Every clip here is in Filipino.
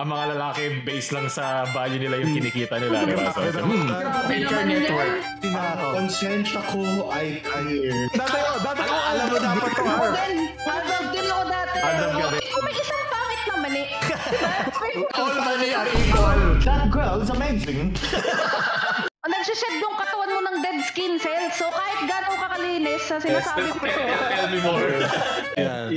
ang mga lalaki base lang sa value nila yung kinikita nila, di ba? So, Maker Network. Konsensya ko ay clear. Dati ko alam mo dapat to. Hardog din ako dati. Hardog ka din. Kung may isang pangit na mali. All money are equal. That girl is amazing. Nagsished yung katawan mo ng dead skin cells. So kahit gano'ng kakalinis sa sinasabi ko. Tell me more. Yeah.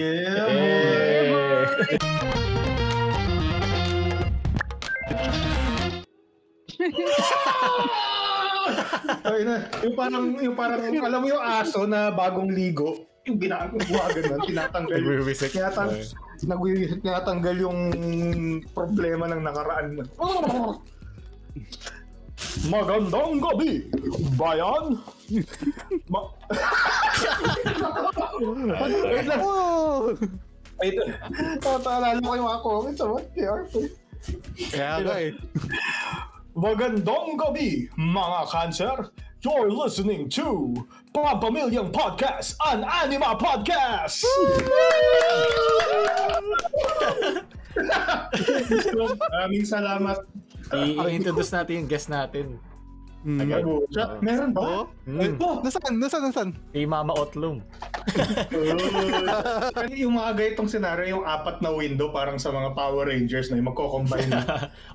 Ay na, yung parang alam mo yung aso na bagong ligo, yung ginagawa ganun, tinatanggal. Tinatanggal yung problema ng nakaraan mo. Magandang gabi, bayan. Wait lang. Taalala ko yung mga comments sa what they are. Kaya nga eh. Magandang gabi, mga cancer. You're listening to Pampamilyang Podcast, an Anima Podcast! Maraming salamat. I-introduce natin yung guest natin. Meron ba? Nasaan? Si Mama Otlum. Yung mga ganitong senaryo, yung 4 na window parang sa mga Power Rangers na yung magko-combine.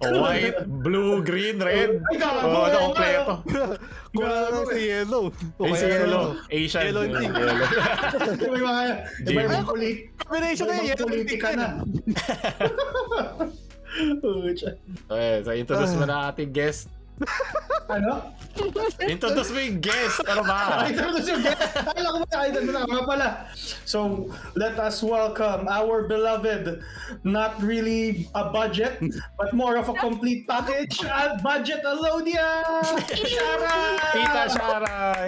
White, blue, green, red. Kompleto. Kulang si Yellow. Si Yellow. Asian. Yellow and pink. May mga Combination na yung politika na. So introduce mo na ating guest. Ano? Introduce mo yung guest. Ano ba? Introduce yung guest. Akala ko ba idol mo na nga pala. So, let us welcome our beloved, not really a budget, but more of a complete package at Budget Alodia! Shara! Tita Shara!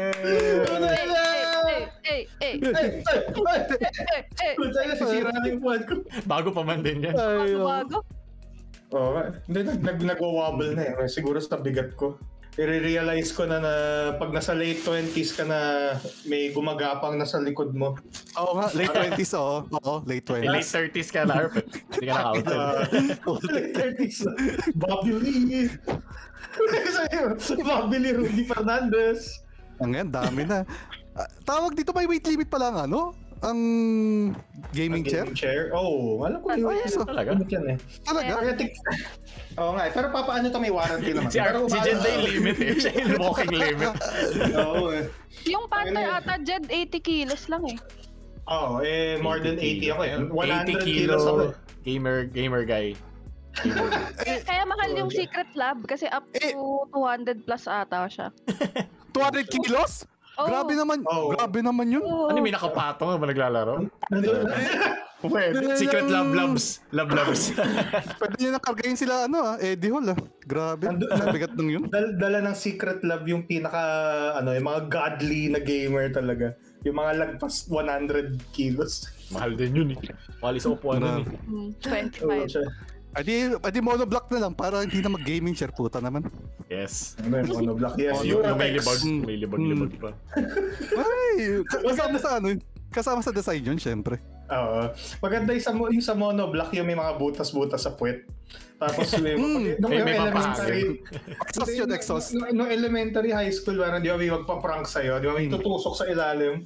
Sisira na yung buwan ko. Bago pa man din yan. Bago. Oo, hindi, nagwa-wobble na eh. Siguro sa bigat ko. I-realize ko na pag nasa late 20s ka na may gumagapang na sa likod mo. Oo nga, late 20s Oo, late 20s. Late 30s ka na, Harp. Hindi ka na-counted. Late 30s. Bobby Lee. Bobby Lee, Rudy Fernandez. Ang yan, dami na. Tawag dito, may weight limit pala nga, no? Ang gaming chair? Oh, alam ko yung talaga. Talaga? Oo nga, pero papaano to may warranty naman. Si Jed na yung limit eh. Siya yung walking limit. Oo eh. Yung Panther ata, Jed, 80 kilos lang eh. Oo, more than 80 ako eh. 100 kilos ako eh. Gamer guy. Kaya mahal yung Secret Lab kasi up to 200 plus ata siya. 200 kilos? Grabe naman yun. Oh. Ano, may nakapatong ba naglalaro? Pwede. Secret Labs. Pwede nyo nakargayin sila, Eddie Hall, Grabe, bigat nung yun. Dala ng Secret Lab yung pinaka, yung mga godly na gamer talaga. Yung mga lagpas 100 kilos. Mahal din yun eh. Mahal sa upuan nun eh. 25. Adi monoblock na lang para hindi na mag-gaming chair, puta naman. Yes. Monoblock, yes. Yung may libag pa. Ay, kasama sa design yun, syempre. Oo. Maganda yung sa monoblock, yung may mga butas-butas sa puwet. Tapos yung elementary. Exhaust. Nung elementary high school, di ba may magpa-prank sa'yo? Di ba may tutusok sa ilalim?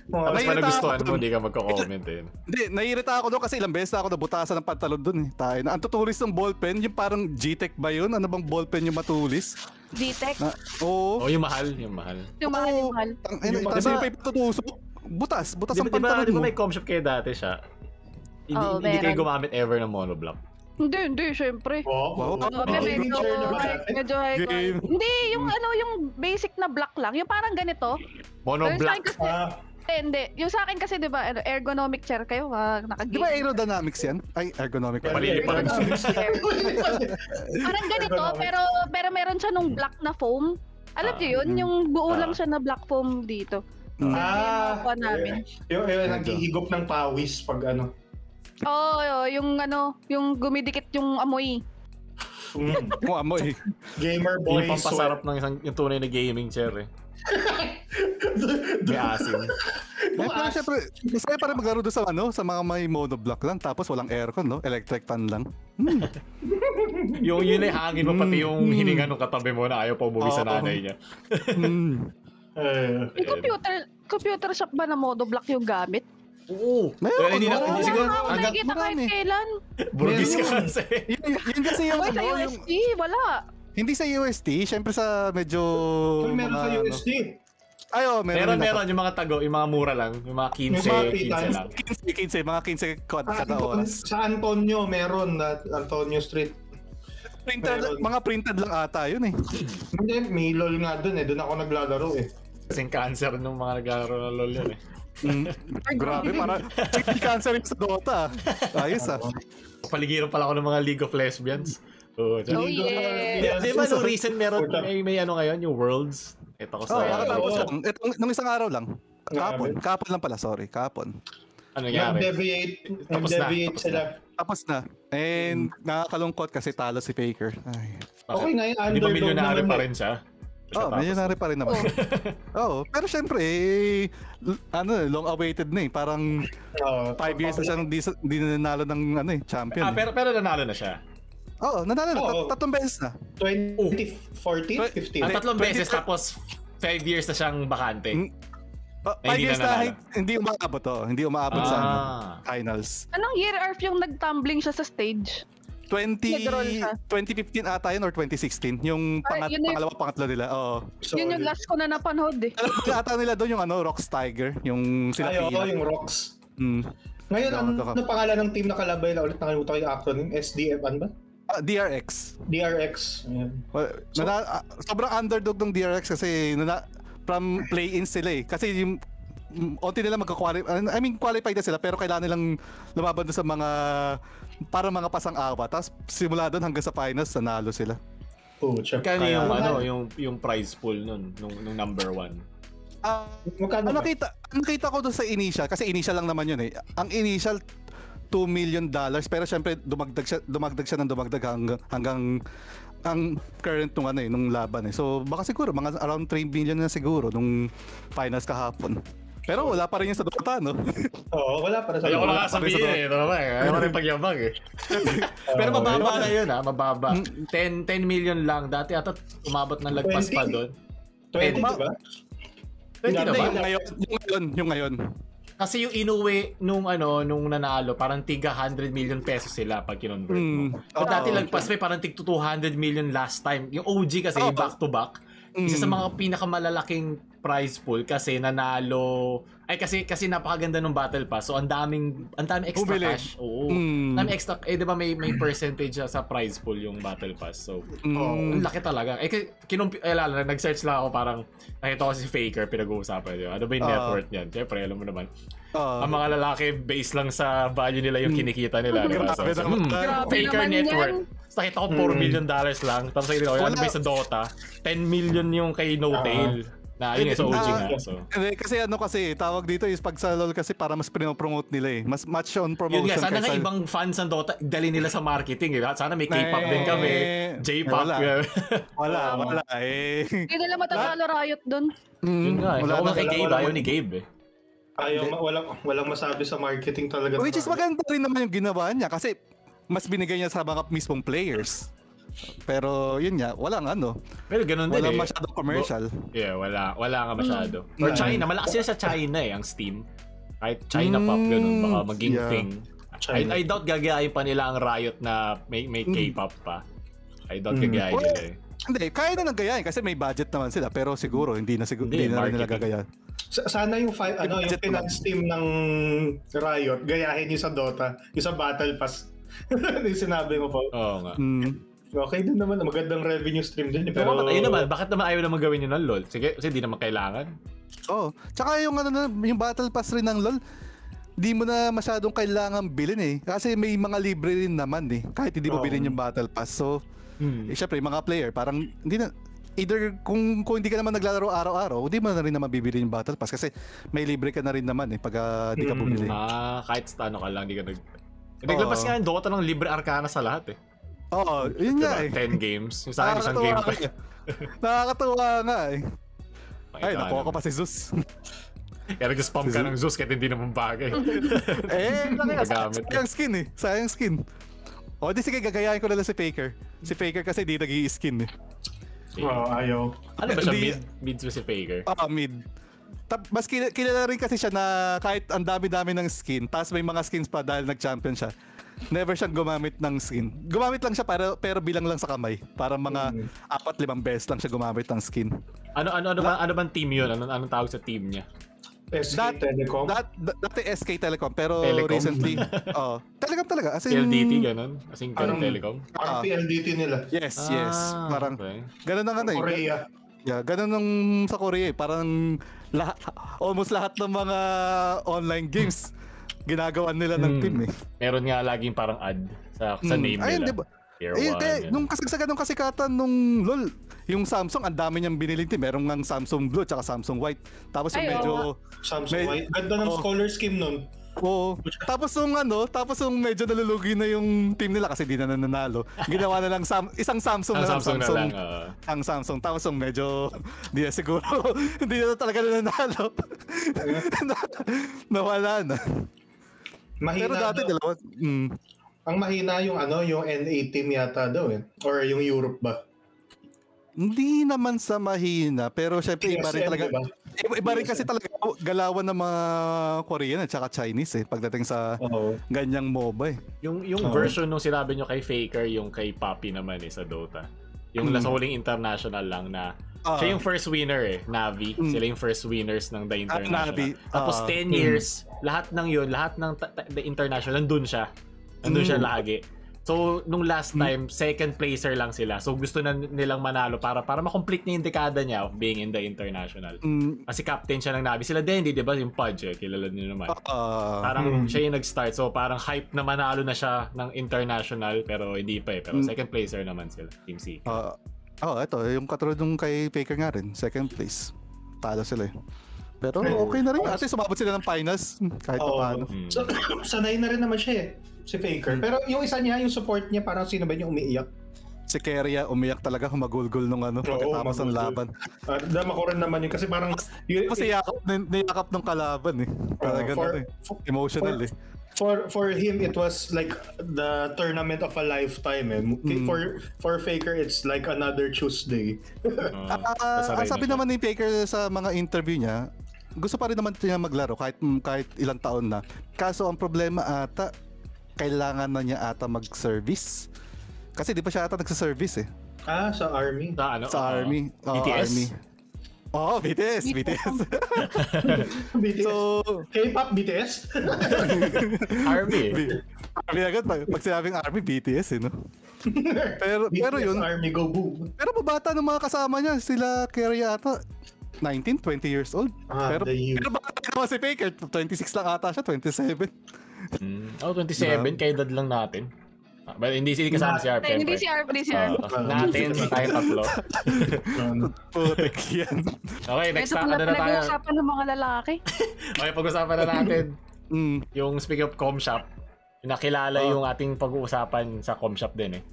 Tapos pa nagustuhan mo, hindi ka magko-comment eh. Hindi, naiirita ako doon kasi ilang beses na ako nabutasan ng pantalon doon eh. Ang tutulis ng ballpen, yung parang G-Tech ba yun? Ano bang ballpen yung matulis? G-Tech? Oo. Yung mahal. Yung mahal. Tapos yung tutusok, butas ang pantalon mo. Di ba may com shop kayo dati siya? Hindi kayo gumamit ever ng monoblock? Hindi, syempre. Medyo high quality. Hindi, yung basic na block lang. Yung parang ganito. Monoblock? Hindi. Yung sa akin kasi, di ba, ergonomic chair kayo, naka-game. Di ba aerodynamics yan? Ay, ergonomic. Palilipad. Parang ganito, pero meron siya nung black na foam. Alam niyo yun? Yung buo lang siya na black foam dito. Yung naghihigop ng pawis pag yung gumidikit yung amoy. Amoy. Gamer boy. Yung pampasarap ng yung tunay na gaming chair eh. May asim. Pero syempre, masaya pa rin maglaro doon sa mga may monoblock lang, tapos walang aircon, no? Electric fan lang. Yung yun ay hangin mo, pati yung hininga ng katabi mo na ayaw pa umuwi sa nanay niya. May computer shop ba na monoblock yung gamit? Oo. Meron, Hindi oo. siguro, Ako hanggang nakikita kahit marami. kailan. burgis ka kasi. Yun kasi yung Ay, sa yung USD, wala. hindi sa UST, syempre sa medyo Meron sa mga, USD. meron Yung mga tago, yung mga mura lang, yung mga 15 lang. 15, mga 15 kada oras. Sa Antonio meron na Antonio Street. Mga printed lang ata yun eh. Hindi, may LOL nga doon eh. Doon ako naglalaro eh. Kasing cancer ng mga naglalaro ng LOL yun eh. Grabe, para hindi cancer yung sa Dota. Ayos ah. Paligiran pala ako ng mga League of Lesbians. Oh yeah. Di ba nung recent meron, may ano ngayon, yung Worlds? Ito ko sa... Nakatapos lang. Nung isang araw lang. Kapon lang pala, sorry. Kapon. Ano nangyari? Nag-deviate sila. Tapos na. And nakakalungkot kasi talo si Faker. Ay. Okay nga yun, Di ba underdog milyonary naman pa eh. rin siya? Milyonary pa rin naman. Pero syempre, long-awaited na eh. Parang 5 years na siya hindi nanalo ng champion. Pero nanalo na siya. Nanalo na. Tatlong beses na. 2014, 15. Ang tatlong beses tapos 5 years na siyang bakante. 5 years na hindi umaabot Hindi umaabot sa finals. Anong year Arf yung nag-tumbling siya sa stage? 2015 ata yun or 2016. Yung pangatlo nila. Yun yung last ko na napanood eh. Alam ata nila doon yung Rocks Tiger. Yung sila yung Rocks. Ngayon, ano pangalan ng team na kalabay na ulit nakalimutan ko yung acronym? SDF, ano ba? DRX. DRX. Sobrang underdog ng DRX kasi from play-in sila eh. Kasi yung onti nila qualified na sila pero kailangan nilang lumaban doon sa mga mga pasang-awa. Tapos simula doon hanggang sa finals, nanalo sila. Kaya yung prize pool nung number 1. Nakita ko doon sa initial, kasi initial lang naman yun eh. Ang initial $2 million, pero syempre dumagdag siya ng dumagdag hanggang ang current nung laban eh. So baka siguro mga around 3 million na siguro nung finals kahapon. Pero wala pa rin yung sa Dota, no? Oo, wala pa rin sa Dota. Ayoko lang sabihin eh. Ito naman eh. Ayoko rin pagyabang eh. Pero mababa na yun mababa. 10 million lang. Dati ata umabot ng lagpas pa doon. 20 diba? 20 na ba? Yung ngayon. Kasi yung Inoue nung nanalo, parang tiga 100 million pesos sila pag kinonvert mo. Dati lagpas may parang tig 200 million last time. Yung OG kasi back to back. Isa sa mga pinakamalalaking prize pool kasi nanalo kasi napakaganda ng battle pass, so ang daming extra cash. Daming extra di ba may percentage sa prize pool yung battle pass, so ang laki talaga nag-search lang ako, parang nakita ko si Faker pinag-uusapan, di ba? Ano ba yung net worth niyan? Siyempre alam mo naman ang mga lalaki base lang sa value nila yung kinikita nila, di ba? Faker net worth, nakita ko $4 million lang, tapos nakita ko ano ba sa Dota 10 million yung kay No-Tail. Na yun sa OG nga. So. Kasi tawag dito is pag sa LoL kasi para mas pinopromote nila eh. Mas match on promotion. Yun nga, sana nga ibang fans ng Dota dali nila sa marketing. Sana may K-pop din kami. J-pop. Wala eh. Hindi nila matatalo Riot dun. Yun nga. Wala nga kay Gabe. Ayaw ni Gabe eh. Walang masabi sa marketing talaga. Which is maganda rin naman yung ginawa niya kasi mas binigay niya sa mga mismong players. Pero yun nga, walang Pero ganun din walang masyadong commercial. Wala nga masyado. Or China, malakas sila sa China ang Steam. Kahit China pop, ganun, baka maging thing. I doubt gagayain pa nila ang Riot na may K-pop pa. I doubt gagayain nila eh. Hindi, kaya na nagayain kasi may budget naman sila, pero siguro hindi na nila gagayain. Sana yung yung finance team ng Riot gayahin yung sa Dota, yung sa Battle Pass. Yung sinabi mo pa. Oo nga. Okay din naman, magandang revenue stream din. Pero ayun naman, bakit naman ayaw naman gawin yun ng LoL? Sige, kasi di naman kailangan. Tsaka yung yung battle pass rin ng LoL, di mo na masyadong kailangan bilhin eh. Kasi may mga libre rin naman eh, kahit hindi mo bilhin yung battle pass. So, syempre, mga player, parang hindi na, either kung hindi ka naman naglalaro araw-araw, hindi mo na rin naman bibili yung battle pass kasi may libre ka na rin naman eh pag di ka bumili. Kahit ka lang, di ka naglabas nga yung Dota ng libre Arcana sa lahat eh. Yun nga eh. 10 games. Yung sa akin, isang game pa. Nakakatuwa nga eh. Ay, nakuha ko pa si Zeus. Kaya nag-spam ka ng Zeus kahit hindi naman bagay. Sayang skin eh. Sayang skin. O, di sige, gagayahin ko na lang si Faker. Si Faker kasi di nag-i-skin eh. Ayaw. Ano ba siya? Mid si Faker? Mid. Mas kilala rin kasi siya na kahit ang dami-dami ng skin, tapos may mga skins pa dahil nag-champion siya. Never siyang gumamit ng skin. Gumamit lang siya pero bilang lang sa kamay. Para mga 4-5 beses lang siya gumamit ng skin. Ano bang team yun? Anong tawag sa team niya? SK Telecom? Dati SK Telecom, pero Telecom? Recently, Telecom talaga. As in, PLDT, ganun? As in, Telecom? Parang PLDT nila. Yes. Parang, okay. ganun ang ano eh. Korea. Yeah, ganun nung sa Korea eh. Parang almost lahat ng mga online games ginagawa nila ng team eh. Meron nga laging parang ad sa name nila. Ayun, diba? Nung kasagsagan nung kasikatan nung LOL, yung Samsung, ang dami niyang biniling team. Meron ngang Samsung Blue tsaka Samsung White. Tapos yung medyo... Samsung White. Ganda ng scholar scheme nun. Oo. Tapos yung medyo nalulugi na yung team nila kasi di na nanalo. Ginawa na lang isang Samsung na lang. Ang Samsung. Tapos yung medyo di na siguro hindi na talaga nanalo. Nawala na. Mahina. Pero dati dalawa. Ang mahina yung yung NA team yata daw eh. Or yung Europe ba? Hindi naman sa mahina, pero syempre iba rin talaga. Diba? Iba rin kasi talaga galawan ng mga Korean at saka Chinese eh pagdating sa ganyang MOBA eh. Yung version nung sinabi nyo kay Faker, yung kay Poppy naman eh sa Dota. Yung last huling international lang na siya yung first winner eh, Navi. Sila yung first winners ng The International. Navi. Tapos 10 years, lahat ng The International, nandun siya lagi. So, nung last time, second placer lang sila. So, gusto na nilang manalo para ma-complete niya yung dekada niya of being in the international. Kasi captain siya ng Navi. Sila din, di ba? Yung Pudge, kilala niyo naman. Parang siya yung nag-start. So, parang hype na manalo na siya ng international, pero hindi pa eh. Pero second placer naman sila, Team C. Ito, yung katulad nung kay Faker nga rin, second place. Talo sila eh. Pero okay na rin. Ate, sumabot sila ng finals kahit pa paano. So, sanay na rin naman siya eh, si Faker. Pero yung isa niya, yung support niya, parang sino ba yung umiiyak? Si Keria, umiyak talaga, humagulgol nung pagkatapos ng laban. Dama ko rin naman yun kasi parang... Kasi niyakap ng kalaban eh. Talaga emotional eh. For him, it was like the tournament of a lifetime eh. For Faker, it's like another Tuesday. Ang sabi naman ni Faker sa mga interview niya, gusto pa rin naman niya maglaro kahit ilang taon na. Kaso ang problema ata, kailangan na niya ata mag-service. Kasi di pa siya ata nagsa-service eh. Sa Army? Sa Army. BTS? Army. BTS. BTS. So, K-pop BTS? Army. Army agad. Pag sinabing Army, BTS eh, no? Pero yun. Army, go boom. Pero mabata ng mga kasama niya. Sila Keria ata 19, 20 years old. Pero bata naman si Faker. 26 lang ata siya, 27. 27, kay edad lang natin. But hindi kasama si Arp. Hindi si Arp. Natin, tayo tatlo. Putik yan. Okay, next Ito na tayo. pinag-uusapan ng mga lalaki. Okay, pag-usapan na natin. Yung speaking of com shop, nakilala yung ating pag-uusapan sa com shop din eh.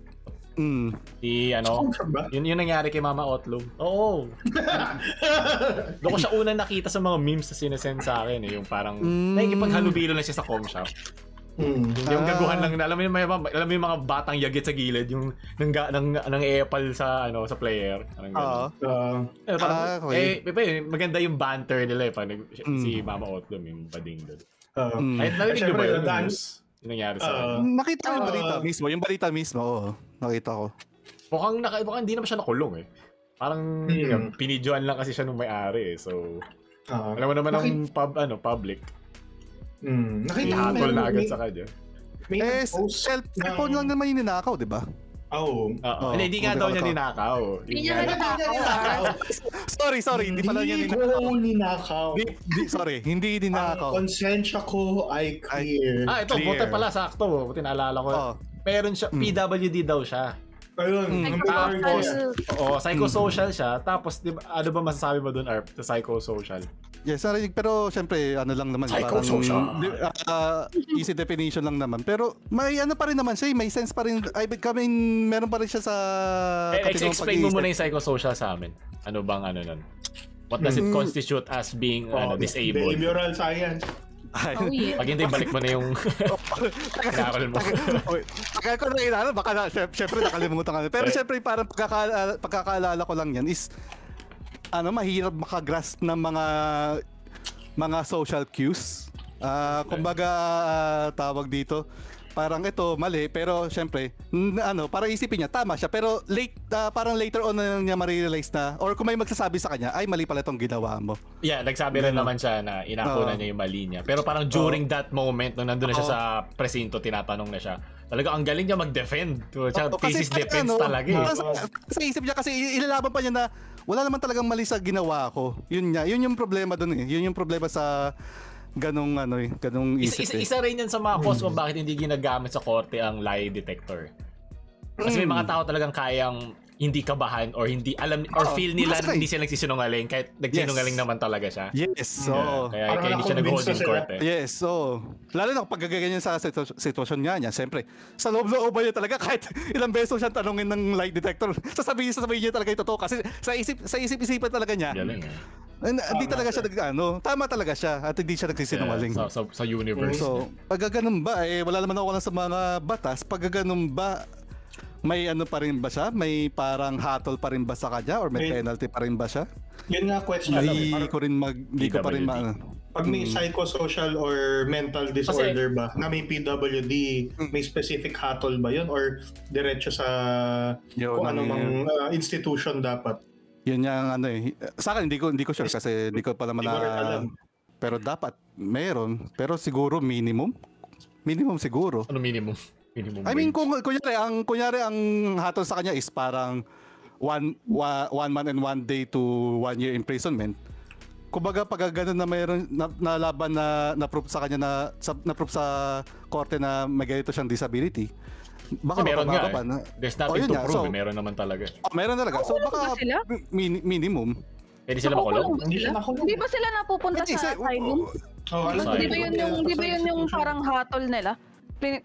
Yun nangyari kay Mama Otlum. Oo. Doon ko siya unang nakita sa mga memes na sinesend sa akin eh, yung parang nakikipaghalubilo lang siya sa com shop. Yung gaguhan lang, alam mo yung mga batang yagit sa gilid, yung nang epal sa sa player. Maganda yung banter nila si Mama Otlum, yung bading doon. Kahit narinig nyo ba yun? Yung nangyari sa nakita ko yung balita mismo. Yung balita mismo, nakita ko. Mukhang hindi naman siya nakulong eh. Parang pinidyoan lang kasi siya nung may-ari eh. So, alam mo naman ang public. Nakita ko na agad sa kanya. Cellphone lang naman yung ninakaw, di ba? Hindi nga daw niya ninakaw. Hindi niya ninakaw. Sorry, hindi pala niya ninakaw. Sorry, hindi ninakaw. Konsensya ko ay clear. Ito, buti pala sakto. Buti naalala ko. Meron siya, PWD daw siya. Ayun. Tapos, psychosocial siya. Tapos, ano ba masasabi mo dun, Arp, sa psychosocial? Yes, pero syempre, lang naman. Psychosocial. Easy definition lang naman. Pero may pa rin naman siya, may sense pa rin. Meron pa rin siya sa... Explain mo muna yung psychosocial sa amin. Ano bang nun? What does it constitute as being disabled? Behavioral science. Oh, yeah. Pag hindi, balik mo na yung inaral mo. Kaya ko na inaalala, baka syempre nakalimutan ka. Pero syempre parang pagkakaalala ko lang yan is mahirap makagrasp ng mga social cues. Kumbaga tawag dito, parang ito mali pero syempre parang isipin niya tama siya pero parang later on na niya ma-realize na or kung may magsasabi sa kanya ay mali pala itong ginawa mo. Yeah, nagsabi rin naman siya na inakuna niya yung mali niya. Pero parang during that moment nung nandun na siya sa presinto, tinatanong na siya. Talaga ang galing niya mag-defend. Thesis defense talaga eh. Kasi isip niya kasi ilalaban pa niya na wala naman talagang mali sa ginawa ko. Yun yung problema doon eh. Yun yung problema sa ganong isip. Isa rin yan sa mga cause kung bakit hindi ginagamit sa korte ang lie detector. Kasi may mga tao talagang kayang hindi kabahan or hindi alam or feel nila na hindi sila nagsisinungaling kahit nagsinungaling naman talaga siya. Yes. So, kaya hindi siya nag-hold in court eh. Yes. So, lalo na kapag gaganyan sa sitwasyon niya, siyempre, sa loob-looban niya talaga kahit ilang beses siya tanungin ng lie detector, sasabihin niya talaga yung totoo kasi sa isip-isipan talaga niya. Galing hindi talaga siya tama talaga siya at hindi siya nagsisinungaling. Sa universe. So, pag ganun ba, wala naman ako sa mga batas, pag ganun ba, may pa rin ba siya? May parang hatol pa rin ba sa kanya or may penalty pa rin ba siya? Yun nga question. Hindi ko pa rin pag may psychosocial or mental disorder ba na may PWD, may specific hatol ba yun or diretso sa kung anong institution dapat? Yun yung sa akin hindi ko sure kasi hindi ko pa naman pero dapat meron pero siguro minimum siguro. Ano minimum? I mean kunyari ang hatol sa kanya is parang 1 month and 1 day to 1 year imprisonment. Kumbaga pag ganun na mayroon na laban na proof sa kanya na proof sa korte na may ganito siyang disability. Baka meron nga there's nothing to prove. Meron naman talaga. Meron talaga. So baka minimum. Pwede sila makulong? Hindi ba sila napupunta sa asylum? Di ba yun yung parang hatol nila?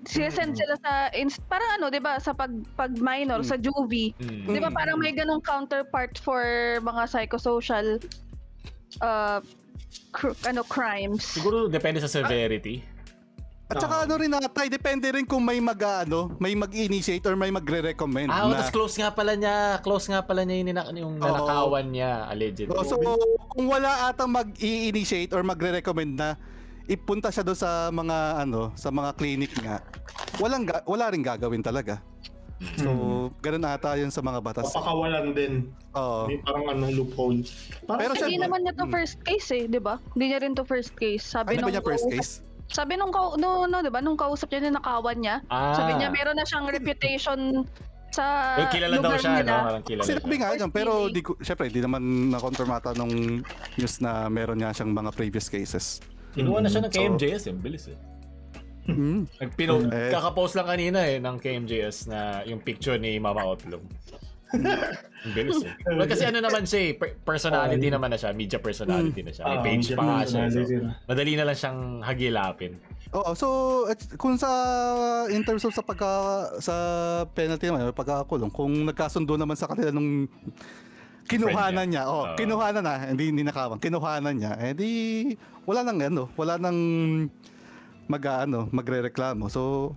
Sinesend sila sa parang di ba sa pag minor sa juvie. Di ba parang may ganung counterpart for mga psychosocial crimes. Siguro depende sa severity. At saka rin depende rin kung may mag-initiate or may magre-recommend. Tas close nga pala niya yung nanakawan niya allegedly. So kung wala atang mag-i-initiate or magre-recommend na ipunta siya doon sa mga clinic nga, wala ring gagawin talaga. So ganun ata yun sa mga batas. Papakawalan din. May parang loophole. Pero hindi naman niya to first case di ba? Hindi niya rin to first case. Sabi niya first case? Sabi nung diba, nung kausap niya yung nakawan niya, sabi niya meron na siyang reputation sa kilala daw siya, nila. Sinabi nga yan, pero syempre, di naman na-confirmata nung news na meron nga siyang mga previous cases. Kinuha na siya ng KMJS, bilis Kakapost lang kanina ng KMJS na yung picture ni Mama Otlong. Bilis kasi naman siya personality naman na siya, media personality na siya. May page pa siya. So, madali na lang siyang hagilapin. So kung in terms of sa penalty naman, pagkakulong, kung nagkasundo naman sa kanila nung kinuhanan niya, kinuhanan na, hindi nakawang, kinuhanan niya, di wala nang magrereklamo. So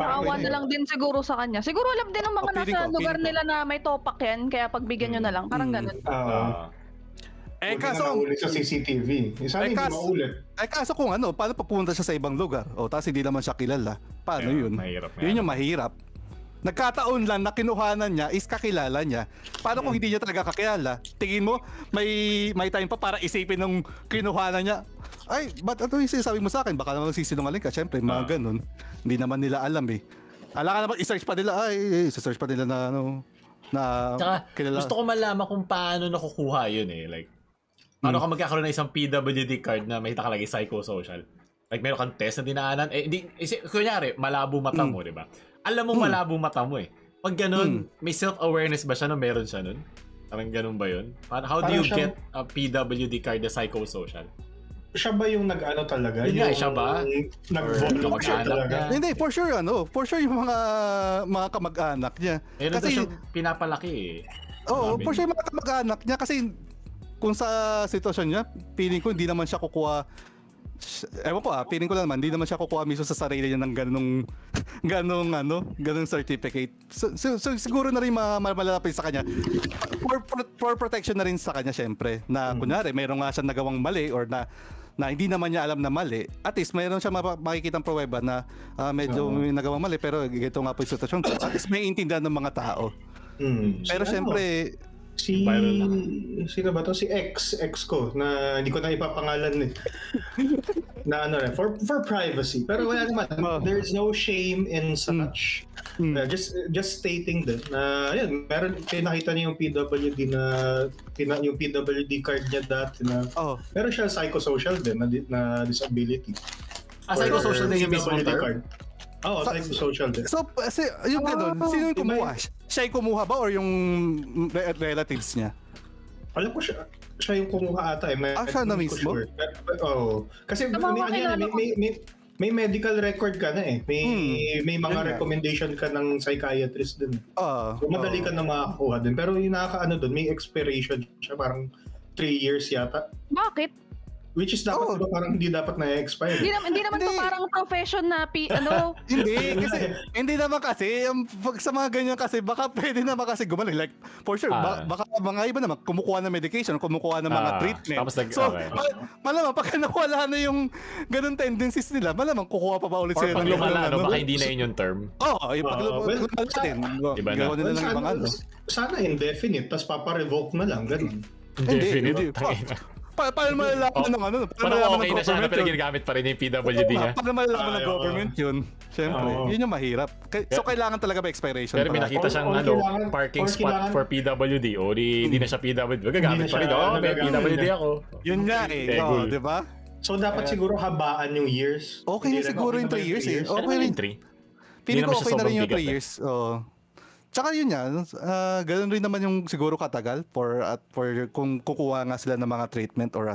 Awa na lang din siguro sa kanya. Siguro alam din ng mga nasa lugar nila na may topak yan, kaya pagbigyan nyo na lang. Parang ganun. Kaso sa CCTV. Isa hindi maulit. Kaso kung paano papunta siya sa ibang lugar? Tapos hindi naman siya kilala. Paano yun? Yun yung mahirap. Nagkataon lang na kinuhanan niya is kakilala niya. Paano kung hindi niya talaga kakilala? Tingin mo, may time pa para isipin ng kinuhanan niya. Ay, ba't yung sinasabi mo sa akin? Baka naman sisinungaling ka. Siyempre, mga ganun. Hindi naman nila alam Alam ka naman, i-search pa nila. I-search pa nila na Tsaka, kilala. Gusto ko malaman kung paano nakukuha yun Like, paano ka magkakaroon ng isang PWD card na may nakalagay psychosocial? Like, meron kang test na dinaanan. Kunyari, malabo mata mo, di ba? Alam mo malabo mata mo Pag ganun, may self-awareness ba siya na meron siya nun? Parang ganun ba yun? How do you get a PWD card na psychosocial? Siya ba yung nag-ano talaga? Yung siya ba? Nag-volunteer siya talaga? Hindi, for sure yung mga kamag-anak niya. Meron kasi siyang pinapalaki for sure yung mga kamag-anak niya kasi kung sa sitwasyon niya, feeling ko hindi naman siya kukuha. Ewan ko feeling ko lang naman, hindi naman siya kukuha mismo sa sarili niya ng ganung certificate. So siguro na rin malalapit sa kanya. For protection na rin sa kanya syempre. Na kunyari, mayroon nga siya nagawang mali or na hindi naman niya alam na mali. At least mayroon siya makikitang pruweba na medyo may nagawang mali pero ito nga po yung sitwasyon ko. At least may intindihan ng mga tao. Pero syempre, sino ba to? Si ex ko na hindi ko na ipapangalan na for privacy. Pero wala naman. There's no shame in such. Just stating that na yun, meron nakita niyo yung PWD yung PWD card niya dati na meron siya psychosocial din na disability. Psychosocial din yung mismo card. Psychosocial din. So, yung gano'n, sino yung kumuha? Siya yung kumuha ba or yung relatives niya? Alam ko siya yung kumuha ata. Siya na mismo? Sure. Kasi may medical record ka na eh. May mga recommendation ka ng psychiatrist din. So, madali ka na makakuha din. Pero yung nakakaano doon, may expiration siya. Parang 3 years yata. Bakit? Which is dapat parang hindi dapat na-expire. Hindi naman to parang profession na hindi naman kasi sa mga ganyan kasi baka pwede naman kasi gumaling like for sure baka mga iba naman kumukuha ng medication, kumukuha ng mga treatment. So malamang pag nawala na yung ganung tendencies nila, malamang kukuha pa ba ulit sila ng lumala baka hindi na yun yung term. Gawa nila ng ibang sana indefinite tapos papa-revoke na lang ganun. Indefinite. Paano malalaman ng Parang okay na siya na pero ginagamit pa rin yung PWD niya. Paano malalaman ng government yun? Siyempre, yun yung mahirap. So kailangan talaga ba expiration? Pero may nakita siyang parking spot for PWD o di na siya PWD. Gagamit pa rin. May PWD ako. Yun nga di ba? So dapat siguro habaan yung years. Okay na siguro yung 3 years eh. Okay rin 3. Feeling ko okay na rin yung 3 years. Tsaka yun nga, ganoon rin naman yung siguro katagal for kung kukuha nga sila ng mga treatment or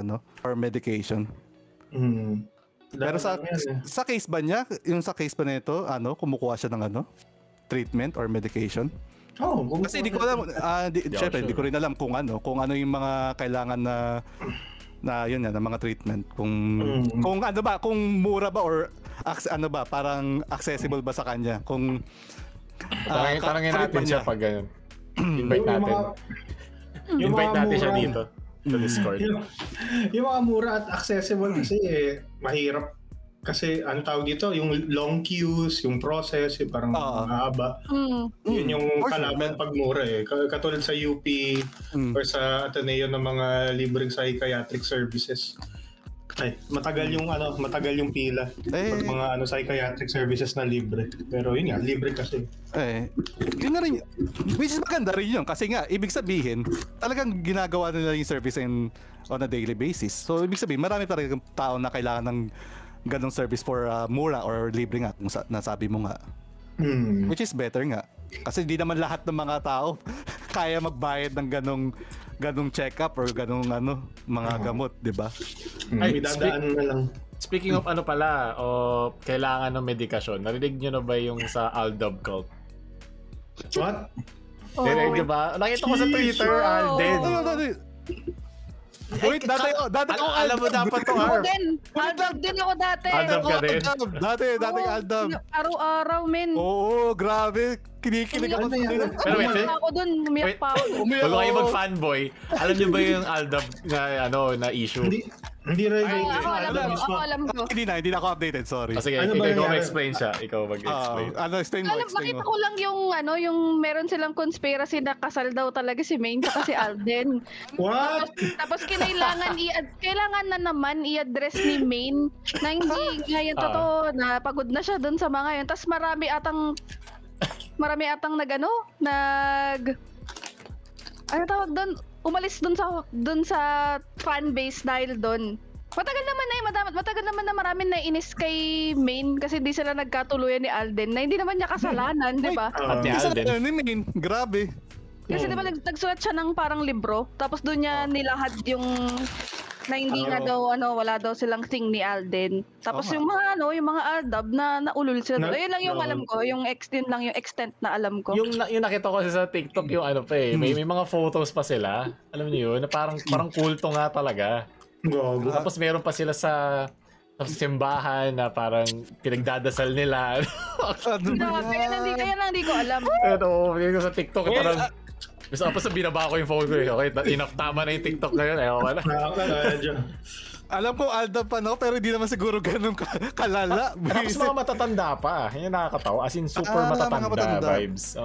medication. Pero sa case ba niya, yung sa case ba nito, kumukuha siya ng treatment or medication? Kasi hindi ko alam, syempre hindi ko rin alam kung ano yung mga kailangan na yun na mga treatment kung kung mura ba or parang accessible ba sa kanya kung parang natin siya pag ganun. Invite natin siya dito sa Discord. Yung mga mura at accessible kasi mahirap. Kasi ang tawag dito, yung long queues, yung process, yung parang mahaba. Yun yung kalaban pag mura eh. Katulad sa UP or sa Ateneo ng mga libreng psychiatric services. Matagal yung pila. Pag mga psychiatric services na libre. Pero yun nga, libre kasi. Yun na rin. Which is maganda rin yun. Kasi nga, ibig sabihin, talagang ginagawa nila yung service on a daily basis. So, ibig sabihin, marami talagang tao na kailangan ng ganong service for mura or libre nga, kung nasabi mo nga. Which is better nga. Kasi di naman lahat ng mga tao kaya magbayad ng ganong check-up or ganong mga gamot, di ba? Ay, dadaan na lang. Speaking of kailangan ng medikasyon, narinig nyo na ba yung sa Aldab cult? What? Narinig nyo ba? Nakita ko sa Twitter, Alden. Wait, dati ako alam mo dapat to, Harp. Aldab din ako dati. Aldab ka din? Dati Aldab. Araw-araw, men. Oo, grabe. Kinikilig ako dun. Pero wait, umiyak pa ako. Bago kayo mag-fanboy, alam niyo ba yung Aldab na issue? Hindi rin. Ako alam ko. Hindi na ako updated, sorry. Sige, ikaw mag-explain siya. Ikaw mag-explain. Explain mo. Makita ko lang yung meron silang conspiracy na kasal daw talaga si Maine at si Alden. What? Tapos kailangan na naman i-address ni Maine na hindi ngayon totoo na pagod na siya doon sa mga yun. Tapos marami atang umalis dun sa fan base dahil dun. Matagal naman na marami na inis kay Maine kasi hindi sila nagkatuluyan ni Alden na hindi naman niya kasalanan, di ba? At ni Alden. Ni Maine, grabe. Kasi di ba nagsulat siya ng parang libro tapos doon niya nilahad yung Na hindi nga daw wala daw silang thing ni Alden. Tapos yung mga Aldab na naulol sila. Ayun lang yung alam ko, yung extent na alam ko. Yung nakita ko sa TikTok yung may mga photos pa sila. Alam niyo yun, na parang kulto nga talaga. Tapos meron pa sila sa simbahan na parang pinagdadasal nila. Kaya hindi ko alam. Pero sa TikTok parang tapos binaba ko yung phone ko okay, enough, tama na yung TikTok na yun. Alam ko Aldab pa pero hindi naman siguro ganun kalala. Tapos mga matatanda pa. Yan nakakatawa. As in super matatanda vibes.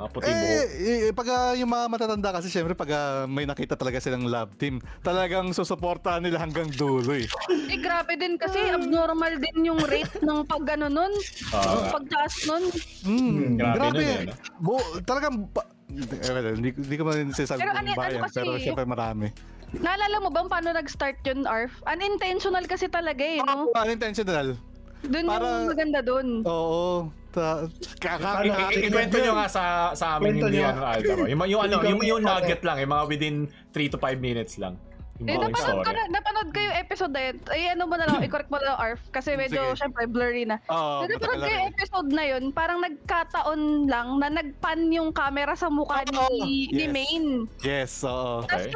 Puti buhok. Pag yung mga matatanda kasi syempre pag may nakita talaga silang love team, talagang susuportahan nila hanggang dulo grabe din kasi abnormal din yung rate ng nun. Pagtaas nun. Grabe. Talagang hindi ko man sinasabi ng bayan, pero syempre marami. Naalala mo ba paano nag-start yun, Arf? Unintentional kasi talaga no? Unintentional. Doon yung maganda doon. Oo. Ikwento nyo nga sa amin hindi Alda. Yung nugget lang, yung mga within 3 to 5 minutes lang. Napanood ko yung episode na yun. I-correct mo na lang, Arf. Kasi medyo, syempre, blurry na. Napanood ko yung episode na yun, parang nagkataon lang na nagpan yung camera sa mukha ni Maine. Yes, oo. Tapos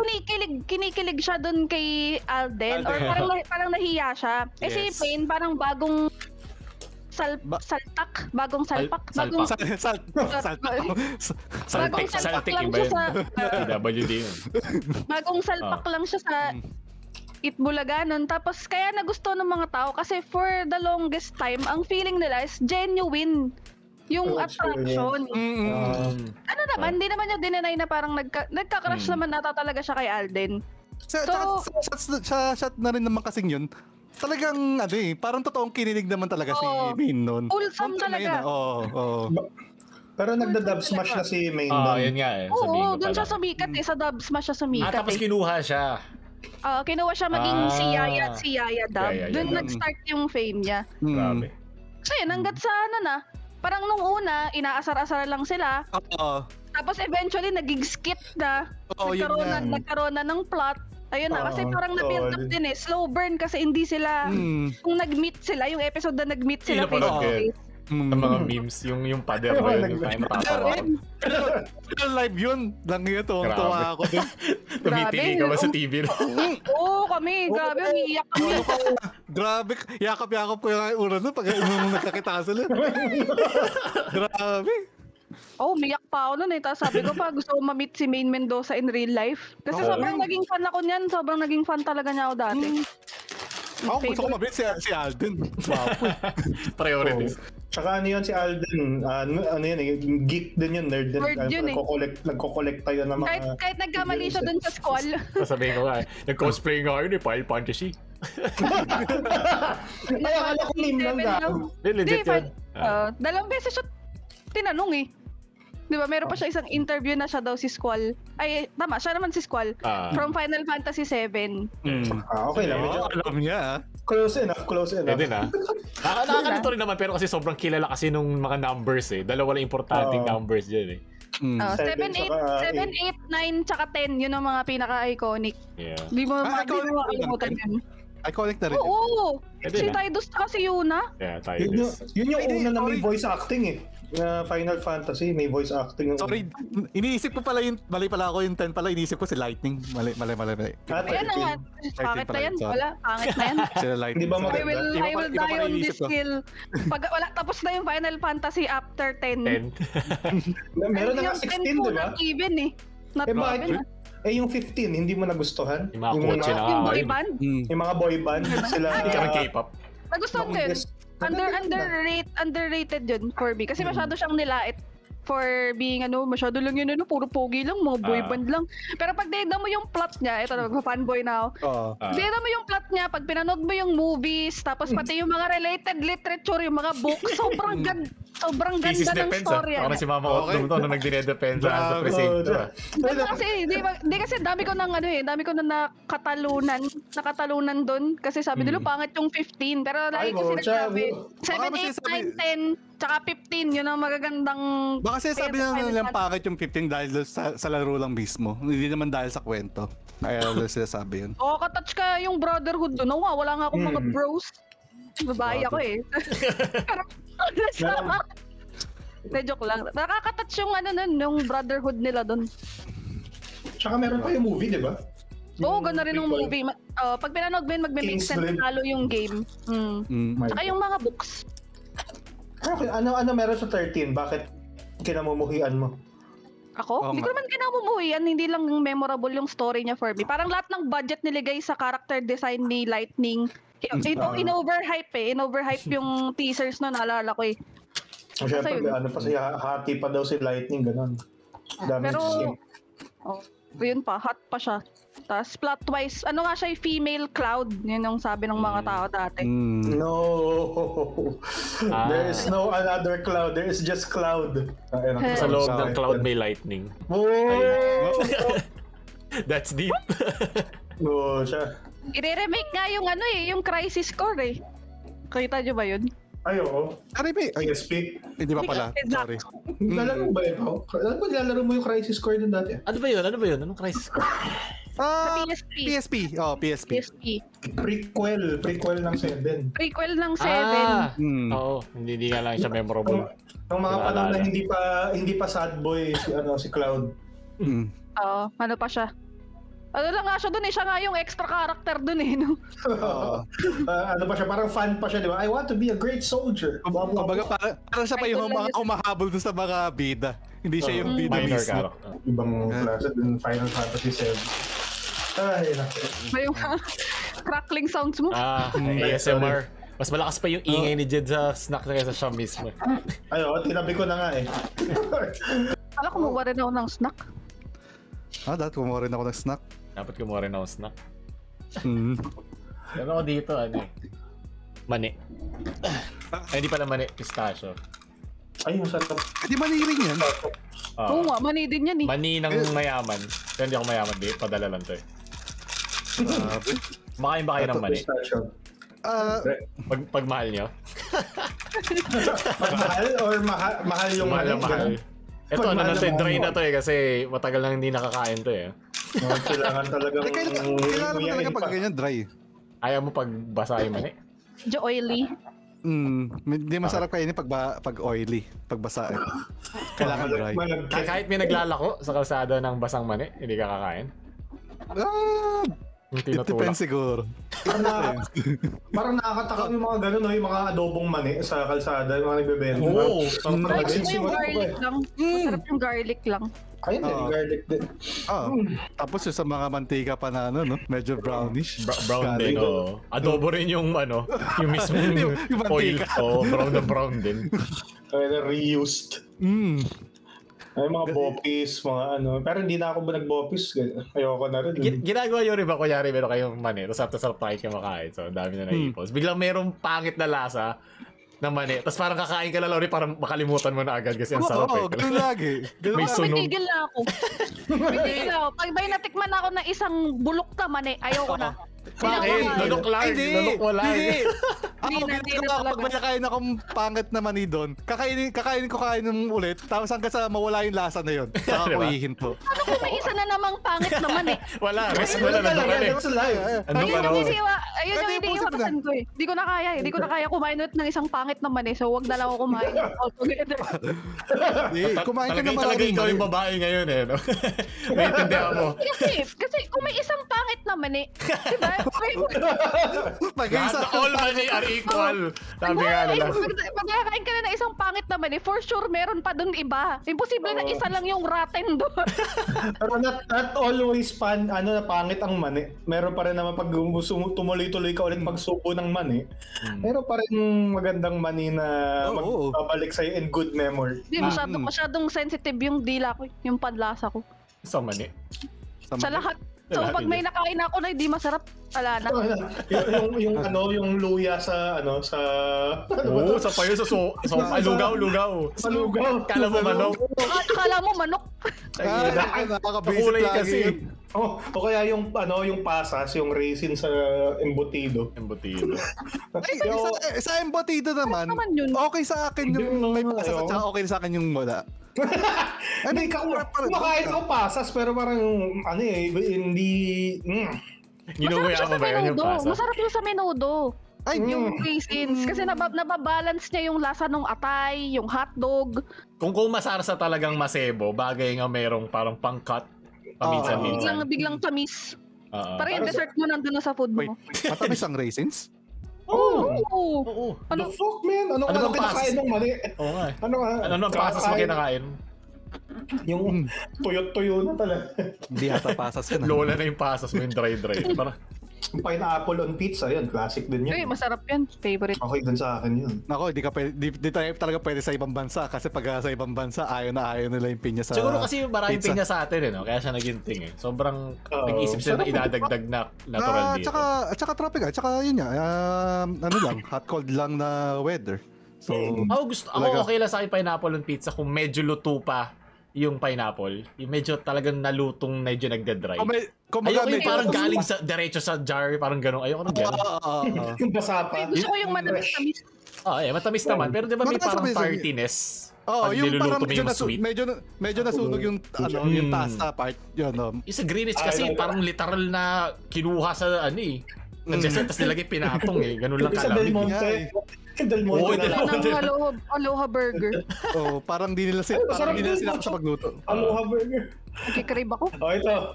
kinikilig siya dun kay Alden. Or parang nahiya siya. Si Maine, parang bagong salpak lang siya sa PWD yun. Bagong salpak lang siya sa Itbulaga nun. Tapos kaya nagusto ng mga tao kasi for the longest time, ang feeling nila is genuine yung attraction. Hindi naman niya dinenay na parang nagka-crush naman nata talaga siya kay Alden. Sa shot na rin naman kasing yun, talagang parang totoong kinilig naman talaga si Maine noon. Wholesome talaga. Pero nagda-dub smash na si Maine doon. Yun nga doon siya sumikat sa dub smash siya sumikat. Tapos kinuha siya. Kinuha siya maging si Yaya dub. Doon nag-start yung fame niya. Grabe. So yun, hanggat sa parang nung una, inaasar-asar lang sila. Tapos eventually, naging skit na. Nagkaroon na ng plot. Ayun na, kasi parang na-build up din slow burn kasi hindi sila, kung nag-meet sila, yung episode na nag-meet sila face-to-face. Sa mga memes, yung pader mo yun, yung time matatawa. Live yun, lang yun, tuwa ako din. Tumitingin ka ba sa TV? Kami, grabe, umiiyak kami. Grabe, yakap-yakap ko yung uran nun pag nagkakita sila. Grabe. Umiyak pa ako nun Tapos sabi ko pa, gusto ko ma-meet si Maine Mendoza in real life. Kasi sobrang naging fan ako niyan. Sobrang naging fan talaga niya ako dati. Gusto ko ma-meet si Alden. Priorities. Tsaka si Alden, geek din yun, nerd din. Nagko-collect tayo ng mga... Kahit nagkamali siya dun sa squall. Sasabihin ko nga, nag-cosplay nga yun Final Fantasy. Akala ko meme lang Legit yun. Dalawang beses siya tinanong Di ba, meron pa siya isang interview na siya daw si Squall. Ay, tama, siya naman si Squall. From Final Fantasy 7. Okay lang. Alam niya. Close enough. Pwede na. Nakakalito rin naman, pero kasi sobrang kilala kasi nung mga numbers Dalawa lang importanteng numbers dyan 7, 8, 9, tsaka 10. Yun ang mga pinaka-iconic. Di mo makalimutan yun. Iconic na rin. Oo! Si Tidus kasi Yuna. Yeah, Tidus. Yun yung una na may voice acting Final Fantasy, may voice acting. Sorry, iniisip ko pala mali pala ako yung 10 pala, iniisip ko si Lightning. Mali. Ayan na nga, pangit na yan, pangit na yan. Sila Lightning. Di ba I will die on this hill. Tapos na yung Final Fantasy after 10. Meron na nga 16, di ba? Not even Not even. Yung 15, hindi mo nagustuhan? Yung mga kotse na yung boy band? Yung mga boy band, sila... Hindi ka ng K-pop. Nagustuhan ko yun. Underrated yun for me. Kasi masyado siyang nilait for being masyado lang yun, puro pogi lang, mga boy band lang. Pero pag dinignan mo yung plot niya, ito na, magpa-fanboy na ako. Dinignan mo yung plot niya, pag pinanood mo yung movies, tapos pati yung mga related literature, yung mga books, Sobrang Thesis ganda ng defense, story. Parang si Mama Otlum to na nagdine-defense sa presinto. Kasi hindi kasi dami ko nang dami ko na nakatalunan doon kasi sabi nila pangit yung 15 pero lagi ko sinasabi 7, 8, 9, 10 tsaka 15 yun ang magagandang. Baka sabi na nilang pangit yung 15 dahil sa laro lang mismo, hindi naman dahil sa kwento. Kaya sila sabi yun. Katouch ka yung brotherhood doon. Wala nga akong mga bros. Babae ako eh. Joke lang. Nakaka-touch yung yung brotherhood nila doon. Tsaka meron pa yung movie, di ba? Oo, ganda rin yung movie. Pag pinanood mo yun, magme-make sense lalo yung game. Tsaka yung mga books. Okay, ano meron sa 13? Bakit kinamumuhian mo? Ako? Hindi ko naman kinamumuhian. Hindi lang memorable yung story niya for me. Parang lahat ng budget niligay sa character design ni Lightning. In-overhype In-overhype yung teasers na naalala ko eh. Siyempre, hati pa daw si Lightning, gano'n. Pero, yun pa, hot pa siya. Tapos plot-wise, nga siya yung female Cloud. Yun yung sabi ng mga tao dati. No! There is no another Cloud. There is just Cloud. Sa loob ng Cloud may Lightning. That's deep. Oo, siya. I-remake nga yung Crisis Core eh. Kita nyo ba yun? Ay, oo. PSP. Hindi ba pala? Sorry. Nalaro mo ba ito? Alam mo, nilalaro mo yung Crisis Core din dati. Ano ba yun? Anong Crisis Core? PSP. PSP. Prequel ng 7. Prequel ng 7. Oo, hindi nga lang siya memorable. Nung mga panahon na hindi pa sad boy si Cloud. Oo, ano pa siya? Ano lang nga siya dun siya nga yung extra character dun no? Ano pa siya, parang fan pa siya, di ba? I want to be a great soldier. Kumbaga parang siya pa yung mga humahabol dun sa mga bida. Hindi siya yung bida mismo. Ibang klase dun, Final Fantasy 7. Ay, may yung crackling sounds mo. ASMR. Mas malakas pa yung ingay ni Jed sa snack na kaysa siya mismo. Ay, tinabi ko na nga eh. Kumuha rin ako ng snack. Dapat kumuha rin ako ng snack. Dapat kumuha rin ako snack. Pero ako dito, mani. Ay, hindi pala mani, pistachio. Ay, masarap. Hindi mani rin yan. Oo nga, mani din yan eh. Mani ng mayaman. Pero hindi ako mayaman, padala lang to eh. Makain ba kayo ng mani? Pag mahal nyo? Pag mahal or mahal yung mahal? Ito, dry na to eh kasi matagal lang hindi nakakain to eh. Kailangan talagang... Kailangan mo talaga pag ganyan dry. Ayaw mo pag basa yung mani? Medyo oily. Hindi masarap kainin pag oily, pag basa. Kailangan dry. Kahit may naglalako sa kalsada ng basang mani, hindi ka kakain? It depends siguro. Parang nakakatakam yung mga ganun, yung mga adobong mani sa kalsada, yung mga nagbebenta. Oo. Yung garlic lang. Masarap yung garlic lang. Ayun din, garlic din. Tapos yung sa mga mantika pa na medyo brownish. Brown din, adobo rin yung yung mismong yung oil. Brown na brown din. Reused. Ay, mga bopis, mga Pero hindi na ako nag-bopis. Ayoko na rin. Ginagawa yun rin ba? Kunyari, meron kayong mani, tapos sarap tayo kayo makain. So, dami na naipos. Biglang merong pangit na lasa na mani. Tapos parang kakain ka na lang parang makalimutan mo na agad kasi ang sarap eh. Ganun lagi. May sunog. Tigil na ako. Pag may natikman ako ng isang bulok na mani, ayoko na. Bakit? Lunok lang. Lunok mo lang. Ako, pag may nakain akong pangit na mani doon, kakainin ko ulit, tapos hanggang sa mawala yung lasa na yun. Saka ko ihinto. Ano kung may isa na namang pangit na mani? Wala. Rest mo na nandun Ayun yung hindi iwasan ko eh. Hindi ko na kaya eh. Hindi ko na kaya kumain ulit ng isang pangit na mani. So wag na lang ako kumain altogether. Kumain ka na marami. Talaga ikaw yung babae ngayon eh. May intindihan mo. Kasi kung may isang pangit na mani, diba? Lahat na all mani are equal. Sabi nga nila. Pag nakakain ka na ng isang pangit na mani, for sure meron pa dun iba. Imposible na isa lang yung rotten doon. Pero not always na pangit ang mani. Meron pa rin naman pag tumuloy-tuloy ka ulit pagsubo ng mani. Meron pa rin magandang mani na magbabalik sa'yo in good memory. Hindi, masyadong sensitive yung dila ko, yung panlasa ko. Sa mani? Sa lahat. So pag may nakain ako na hindi masarap, wala na. yung luya sa sa payo sa lugaw. Sa lugaw. Kala mo manok. Kala mo manok. Nakaka-basic Kulay lagi kasi. yun. O kaya yung pasas, yung raisin sa embutido. Ay, sa embutido naman, yun? okay sa akin yung may pasas at saka okay sa akin yung wala. Hindi, kumakain ako pasas pero parang hindi... Ginuguya mo ba yun yung pasas? Masarap yung sa menudo. Ay, yung raisins. Kasi nababalance niya yung lasa ng atay, yung hotdog. Kung masarsa talagang masebo, bagay nga merong parang pang-cut paminsan-minsan. Biglang tamis. Parang yung dessert mo nandun na sa food mo. matamis ang raisins? Oo. Ano fuck, man? Ano kinakain ng mali? Oo nga. Ano ang pasas mo kinakain? Yung tuyot-tuyo na talaga. Hindi hata pasas yun. Lola na yung pasas mo, yung dry. Yung pineapple on pizza, yun. Classic din yun. Uy, masarap yan. Favorite. Okay din sa akin yun. Nako, di tayo talaga pwede sa ibang bansa kasi pag sa ibang bansa, ayaw nila yung pinya sa siguro kasi maraming pizza. pinya sa atin, kaya siya naging thing eh. Sobrang nag-isip sila na idadagdag na natural dito. Tsaka tropical, tsaka yun nga, hot cold lang na weather. So, ako okay lang sa akin pineapple on pizza kung medyo luto pa yung pineapple. Yung medyo talagang nalutong, medyo nagda-dry. Ayoko yung parang galing sa diretso sa jar, parang gano'n. Ayoko ng gano'n. Yung basa pa. Gusto ko yung matamis-tamis. Matamis naman. Pero di ba may parang tartiness? Yung parang medyo nasunog yung yung pasta part. Yun, Yung sa Greenwich kasi parang literal na kinuha sa na dessert, tapos nilagay pinatong Ganun lang kalamig. Del Monte na lang. Aloha burger. Parang di nila sinakot sa pagluto. Aloha burger. Nagkikrib ako. Ito.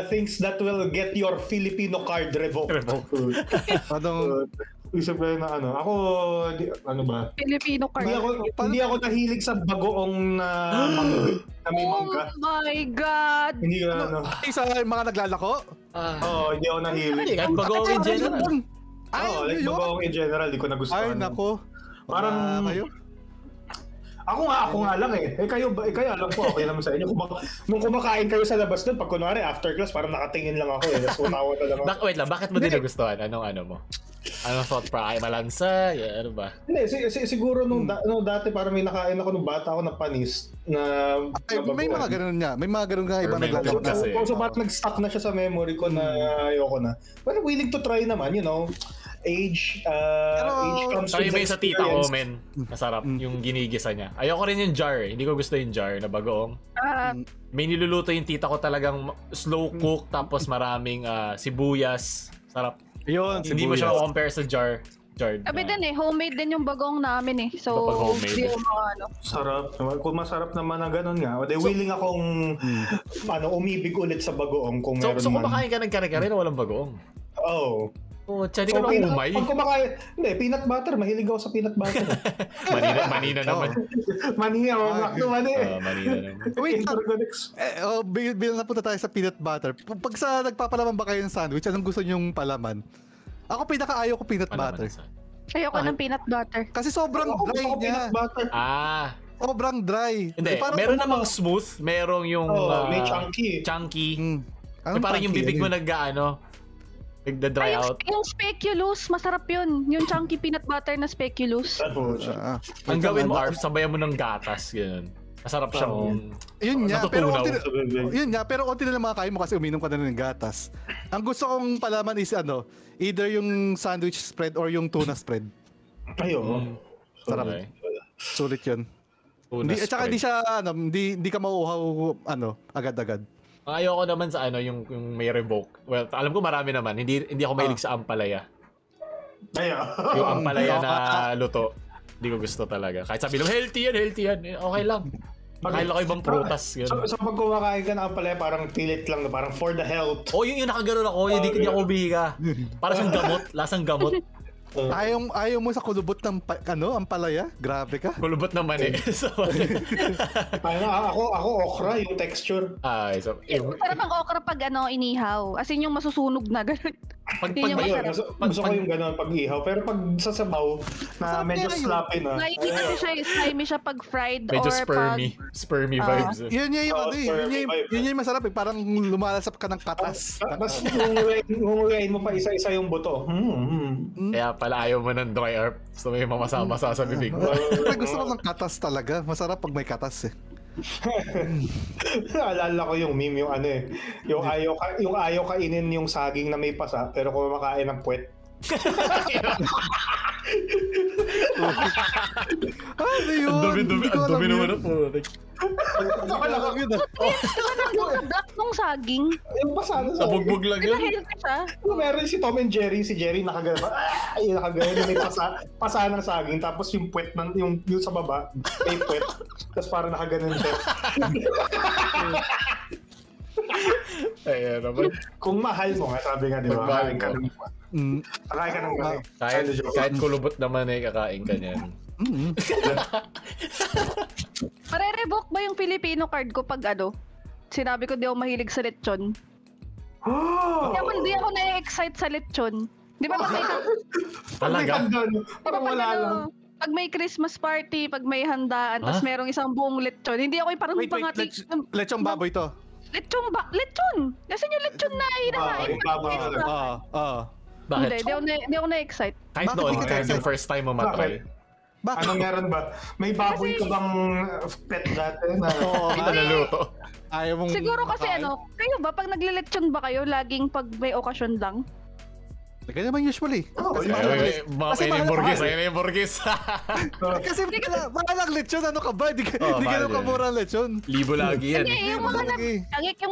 Things that will get your Filipino card revoked. Isip ko na ako, Filipino card. Hindi ako nahilig sa bagoong na may mangga. Oh my God! Hindi ko Isa mga naglalako? Hindi ako nahilig. Bagoong in general. Bagoong in general, di ko nagustuhan. Ay, nako. Parang kayo? Ako nga lang kayo alam ko, okay naman sa inyo. Nung kumakain kayo sa labas doon, pag kunwari after class, parang nakatingin lang ako Tapos utawa na lang ako. Wait lang, bakit mo din nagustuhan? Anong mo? Anong thought ay malansa? Ano ba? Hindi, siguro nung dati parang may nakain ako nung bata ako na panis na may mga ganun nga. May mga ganun nga ibang naglalaro kasi. So parang nag-stuck na siya sa memory ko na ayoko na. Well, willing to try naman, age comes with may sa tita ko, men. Masarap yung ginigisa niya. Ayoko rin yung jar. Hindi ko gusto yung jar na bagoong. May niluluto yung tita ko talagang slow cook tapos maraming sibuyas. Sarap. Yun, hindi mo siya compare sa jar. Sabi din homemade din yung bagong namin So, homemade. Sarap. Kung masarap naman na ganun nga, willing akong umibig ulit sa bagoong kung meron man. So kumakain ka ng kare-kare na walang bagoong? Tsaka di ka na umay. Pag kumakain, peanut butter. Mahilig ako sa peanut butter. Manina naman. Manina naman. Wait, bilang napunta tayo sa peanut butter. Pag nagpapalaman ba kayo ng sandwich, anong gusto nyong palaman? Ako pinakaayaw ko peanut butter. Ayoko ng peanut butter. Kasi sobrang dry niya. Sobrang dry. Hindi, meron namang smooth. Merong yung... may chunky. Parang yung bibig mo nagda-dry out. Yung speculoos, masarap yun. Yung chunky peanut butter na speculoos. Ang gawin mo, Arf, sabayan mo ng gatas. Ganun. Masarap siyang Yun nga, pero konti na lang makakain mo kasi uminom ka na ng gatas. Ang gusto kong palaman is either yung sandwich spread or yung tuna spread. Sarap. Sulit yun. At saka hindi siya, hindi ka mauuhaw, agad-agad. Ayoko naman sa yung may revoke. Well, alam ko marami naman. Hindi ako mahilig sa ampalaya. Yung ampalaya na luto. Hindi ko gusto talaga. Kahit sabi lang, healthy yan. Okay lang. Kain lang ko ibang prutas. So pag kumakain ka ng ampalaya, parang pilit lang, parang for the health. Yung nakaganon ako. Hindi ako bihiga. Para siyang gamot. Lasang gamot. Ayaw mo sa kulubot ng ampalaya? Grabe ka. Kulubot naman So, ako okra, yung texture. Sarap ang okra pag inihaw. As in yung masusunog na gano'n. Gusto ko yung gano'n pag ihaw. Pero pag sasabaw na medyo sloppy na. Slimy siya pag fried medyo or spermy vibes. Yun yung masarap eh. Parang lumalasap ka ng katas. Tapos hungurain mo pa isa-isa yung buto. Kaya pala ayaw mo ng dry herb. Gusto mo yung mamasa-masa sa bibig. Gusto ko ng katas talaga. Masarap pag may katas eh. Alala ko yung meme, yung yung ayaw kainin yung saging na may pasa pero kumakain ng puwet. Ano yun? Ang dumi naman po. Diba nandun sa black nung saging? Yung pasa na sa bugbog lang Diba yun. healthy siya? Meron si Tom and Jerry. Si Jerry nakagano. Nakagano. May pasa ng saging. Tapos yung puwet, yung sa baba, may puwet. Tapos parang nakaganon siya. Ayan naman. Kung mahal mo nga, sabi nga, di ba? Kakain ka ng kakain ka ng Kahit kulubot naman eh, kakain ka niyan. Pare-revoke ba yung Filipino card ko pag sinabi ko di ako mahilig sa lechon? Hindi ako na-excite sa lechon. Di ba pag may Talaga? Parang wala lang. Pag may Christmas party, pag may handaan, tapos merong isang buong lechon, hindi ako yung parang Wait, lechong baboy to. Lechon! Kasi yung lechon na hinahain. Bakit? Hindi ako na-excite. Kahit Bakit doon, di ka kahit yung excited? first time mo matry. Bakit? Anong meron ba? May baboy ka bang pet dati na Hindi na naluto. Ayaw mong Siguro kasi makain? kayo ba, pag nagle-lechon ba kayo, laging pag may okasyon lang? Ganyan naman usually. Kasi mahal ang lechon. Ayun yung burgis. Ayun yung burgis. Kasi mahal ang lechon. Ano ka ba? Di ka na kamura ang lechon. Libo lagi yan. Hindi, yung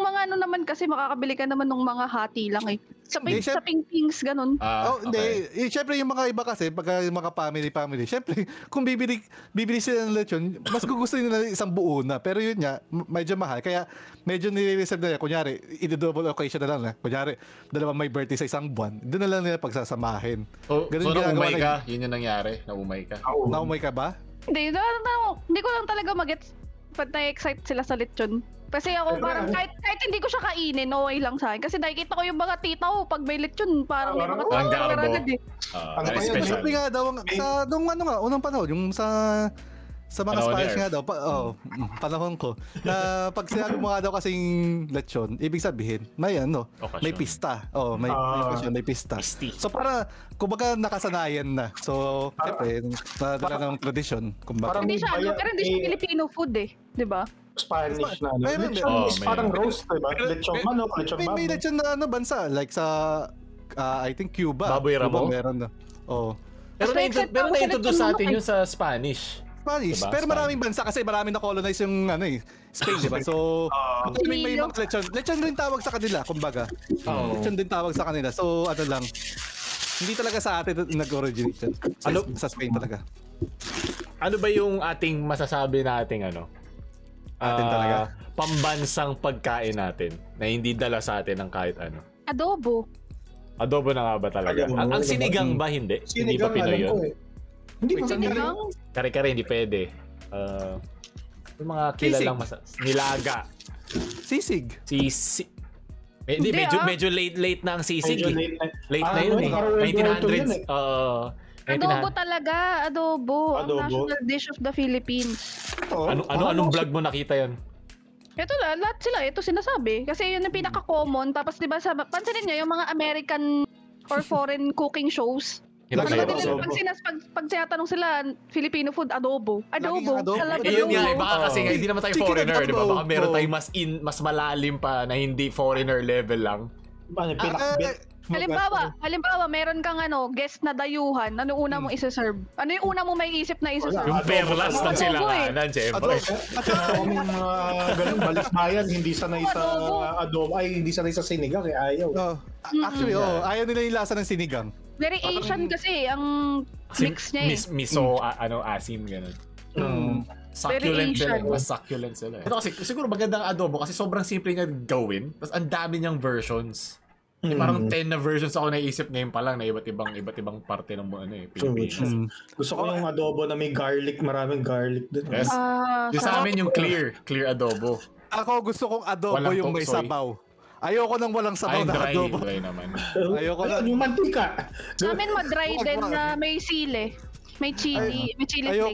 mga naman kasi makakabili ka naman ng mga hati lang eh. Sa ping-pings, ganun. Hindi. Siyempre yung mga iba kasi, pag yung mga family, siyempre, kung bibili sila ng lechon, mas gugustuhin nila isang buo na. Pero yun nga, medyo mahal. Kaya medyo nire-reserve nila. Kunyari, i-double occasion na lang. Kunyari, dalawa may birthday sa isang buwan. Doon na lang nila pagsasamahin. So naumay ka? Yun yung nangyari? Naumay ka? Naumay ka ba? Hindi ko lang talaga mag-gets pag na-excite sila sa lechon. Kasi ako parang kahit hindi ko siya kainin, okay lang sa akin. Kasi nakikita ko yung mga tita ko, pag may lechon, parang may mga ang garbo. agad eh. Very special. Sabi nga daw, unang panahon, yung sa mga Spanish nga daw, panahon ko, na pag sinabi mo nga daw kasing lechon, ibig sabihin, may may pista. May okasyon, may pista. So para, kumbaga nakasanayan na. So, siyempre, nadala ng tradisyon. Hindi siya, pero hindi siya Filipino food eh. Di ba? Spanish na lechon is parang roast, diba? Lechon manok, lechon baboy. May lechon na bansa, like sa, I think Cuba. Baboy ramo? Meron na. Pero na-introduce sa atin yun sa Spanish. Diba? Pero maraming bansa kasi maraming na-colonize yung Spain, di ba? So, may mga lechon. Lechon rin tawag sa kanila, kumbaga. Lechon din tawag sa kanila. So, hindi talaga sa atin nag-originate yan. Sa Spain talaga. Ano ba yung ating masasabi nating atin talaga? Pambansang pagkain natin na hindi dala sa atin ng kahit ano? Adobo. Adobo na nga ba talaga? Ang sinigang ba hindi? Hindi pa Pinoy yun? Hindi pa Sinigang? Kare-kare hindi pwede. Yung mga kilalang nilaga. Sisig. Hindi, medyo late na ang sisig. Late na yun eh. 1900s. Adobo talaga. Adobo. Ang national dish of the Philippines. Anong vlog mo nakita yun? Ito lahat sila. Ito sinasabi. Kasi yun yung pinaka-common. Tapos diba, pansinin nyo, yung mga American or foreign cooking shows. Pag tinatanong sila, Filipino food, adobo. Adobo. Yun nga, baka kasi hindi naman tayo foreigner, di ba? Baka meron tayo mas malalim pa na hindi foreigner level lang. Halimbawa, meron kang guest na dayuhan, ano una mong isa-serve? Ano yung una mong may isip na isa-serve? Yung perlas ng silanganan, syempre. Yung ganun, balikbayan, hindi sanay sa adobo, hindi sanay sa sinigang, ayaw. Actually, ayaw nila yung lasa ng sinigang. Very Asian kasi, ang mix niya eh. Miso, asim, gano'n. Succulent sila. Mas succulent sila. Ito kasi, siguro magandang adobo kasi sobrang simple niya gawin. Tapos ang dami niyang versions. Parang 10 na versions ako naisip ngayon pa lang na iba't ibang parte ng Pilipinas. Gusto ko yung adobo na may garlic, maraming garlic din. Yes. Yung sa amin yung clear adobo. Ako gusto kong adobo Walang yung may soy. sabaw. Ayoko nang walang sabaw na adobo. Dry naman. Ayoko na. Yung mantika. Sa amin madry din na may sili. May chili flakes.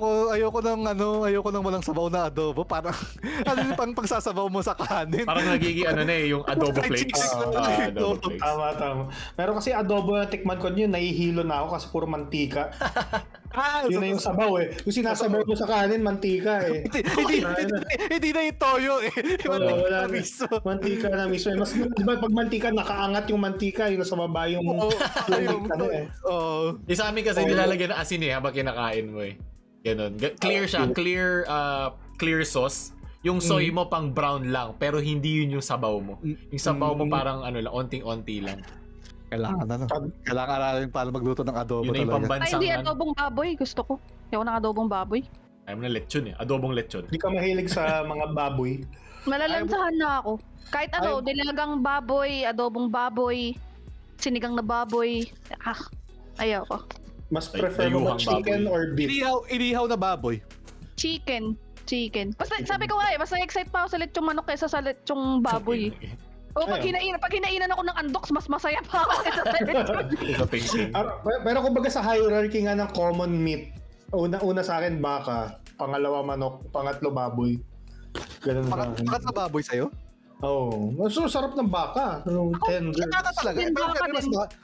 Ayoko nang walang sabaw na adobo. Parang pang pagsasabaw mo sa kanin. Parang nagiging yung adobo flakes. Adobo flakes. Tama. Pero kasi adobo na tikman ko yun, nahihilo na ako kasi puro mantika. Yun na yung sabaw eh. Yung sinasabaw mo sa kanin, mantika eh. Hindi na yung toyo eh. Wala na mismo. Mantika na mismo. Mas, diba, pag mantika, nakaangat yung mantika, yung nasa baba yung Sa amin kasi nilalagyan ng asin habang kinakain mo eh. Ganon. Clear siya. Clear sauce. Yung soy mo pang brown lang, pero hindi yun yung sabaw mo. Yung sabaw mo parang onting-onti lang. Kailangan aralin paano magluto ng adobo yun talaga. Ay, hindi adobong baboy. Gusto ko. Ayaw ng adobong baboy. Ayaw na lechon eh. Adobong lechon. Hindi ka mahilig sa mga baboy. Malalansahan na ako. Kahit nilagang baboy, adobong baboy, sinigang na baboy. Ayaw ko. Mas prefer mo chicken or beef? Inihaw na baboy. Chicken. Basta sabi ko mas na-excite pa ako sa lechong manok kaysa sa lechong baboy. Pag hinainan ako ng andoks, mas masaya pa ako kaysa sa lechon. Pero kumbaga sa hierarchy nga ng common meat, una sa akin baka, pangalawa manok, pangatlo baboy. Ganun sa akin. Pangatlo baboy sa'yo? Oo. So, sarap ng baka. Tender. Baka talaga.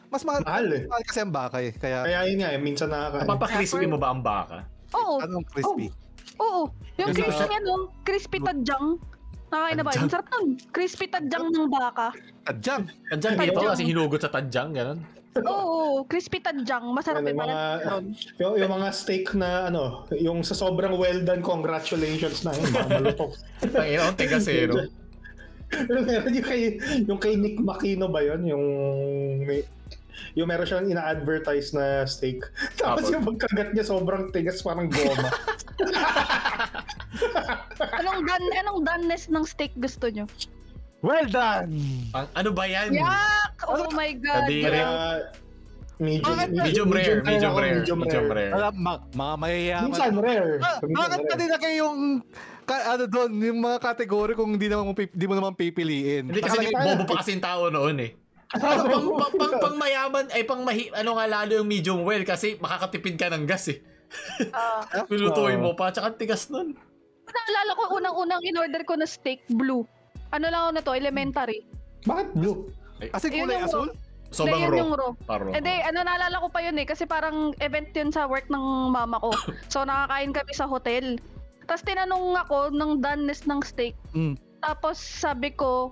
Mas mahal eh. Mahal kasi ang baka eh. Kaya yun nga eh. Minsan nakakain. Napapa-crispy mo ba ang baka? Oo. Anong crispy? Oo. Yung crispy tadyang. Nakakain na ba? Yung sarap nun. Crispy tadyang ng baka. Tadyang? Tadyang dito kasi hinugot sa tadyang, gano'n? Oo. Crispy tadyang. Masarap yung mga steak na yung sa sobrang well done, congratulations na yun. Malutok. Ang tigasero. Meron yung kay Nick Makino ba yun? Yung meron siyang ina-advertise na steak. Tapos yung magkagat niya sobrang tigas, parang goma. Anong doneness ng steak gusto nyo? Well done! Ano ba yan? Yak! Oh my God! Medium rare. Mga mayayaman. Minsan rare. Bakit pa din na kayong doon, yung mga kategory kung di mo naman pipiliin. Hindi kasi bobo pa kasing tao noon eh. Pang mayaman ay lalo yung medium well kasi makakatipid ka ng gas eh. Pilutuin mo pa tsaka tigas nun. Naalala ko unang in-order ko na steak blue. Ano lang ako na to, elementary. Bakit blue? Kasi kulay asul? Sobrang raw. Hindi, naalala ko pa yun eh kasi parang event yun sa work ng mama ko. So nakakain kami sa hotel. Tapos tinanong ako ng doneness ng steak. Tapos sabi ko,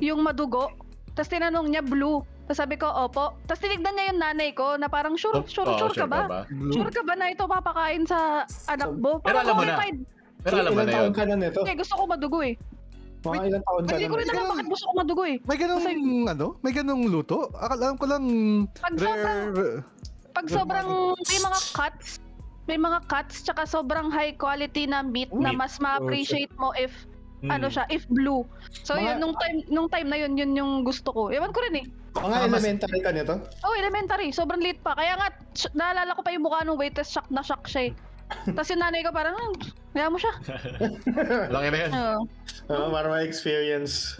yung madugo. Tapos tinanong niya blue. Tapos sabi ko, opo. Tapos tinignan niya yung nanay ko na parang sure ka ba? Sure ka ba na ito papakain sa anak mo? Pero alam mo na. Pero alam mo na yun. Ilang taon ka na nito? Gusto ko madugo eh. Mga ilang taon ka na. Hindi ko rin alam bakit gusto ko madugo eh. May ganung luto? Alam ko lang Pag sobrang may mga cuts tsaka sobrang high quality na meat na mas ma-appreciate mo if if blue. So yun, nung time na yun yung gusto ko. Ewan ko rin eh. Mga elementary ka nito? Elementary. Sobrang late pa. Kaya nga, naalala ko pa yung mukha ng waitress, shock na shock siya eh. Tapos yung nanay ko parang, kaya mo siya. Laki na yan. Para ma-experience.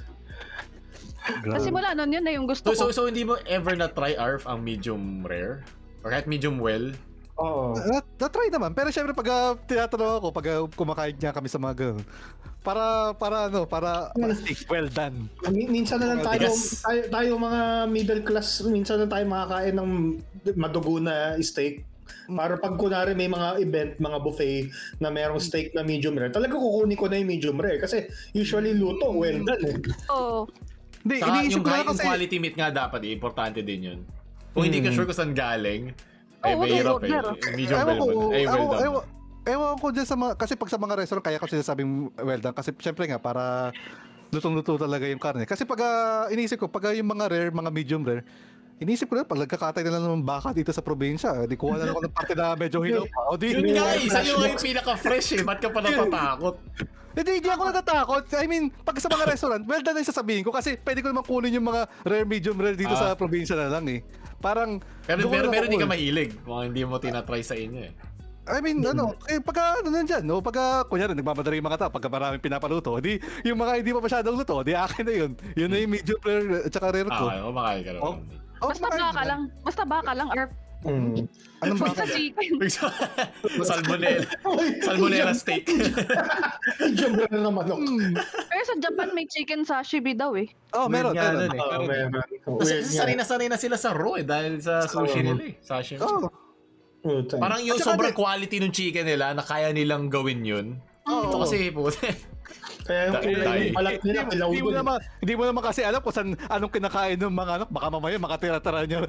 Kasi mula nun, yun na yung gusto ko. So hindi mo ever na-try ARF ang medium rare? Or kahit medium well? Oo. Na-try naman. Pero syempre pag tinatanong ako, pag kumakain niya kami sa mga ganun, para steak well done. Minsan na lang tayo mga middle class, minsan na tayo makakain ng madugo na steak. Para pag kunwari may mga event, mga buffet na merong steak na medium rare, talaga kukunin ko na yung medium rare kasi usually luto well done eh. Oo. Hindi, yung high quality meat nga dapat importante din yun. Kung hindi ka sure kung saan galing, mahirap eh. Medium well done. Ewan ko dyan kasi pag sa mga restaurant, kaya ko sinasabing well done. Kasi syempre nga, para lutong-luto talaga yung karne. Kasi pag inisip ko, pag yung mga rare, mga medium rare, inisip ko na, pag nagkakatay na lang ng baka dito sa probinsya, di kuha na lang ako ng parte na medyo hilaw pa. Yun nga, isa yung pinaka-fresh eh. Ba't ka pa natatakot? Hindi ako natatakot. I mean, pag sa mga restaurant, well done yung sasabihin ko kasi pwede ko naman kunin yung mga rare, medium rare dito sa probinsya na lang eh. Parang... Pero hindi ka mahilig kung hindi mo tinatry sa inyo eh. I mean, pagka nandyan, pagka, kunyari, nagmamadali yung mga tao, pagka maraming pinapaluto, di, yung mga hindi pa masyadong luto, di akin na yun. Yun na yung medium rare at saka rare ko. Kumakain ka naman. Basta baka lang, Arp. Anong Basta chicken. Salmonella steak. Medium rare na manok. Pero sa Japan, may chicken sashimi daw eh. Meron. Meron. Sanay na sila sa raw dahil sa sushi nila eh. Sashimi. Parang yung sobrang quality ng chicken nila na kaya nilang gawin yun. Ito kasi kaya yung balat nila hindi mo naman kasi alam kung anong kinakain ng mga baka mamaya makatira-tara yung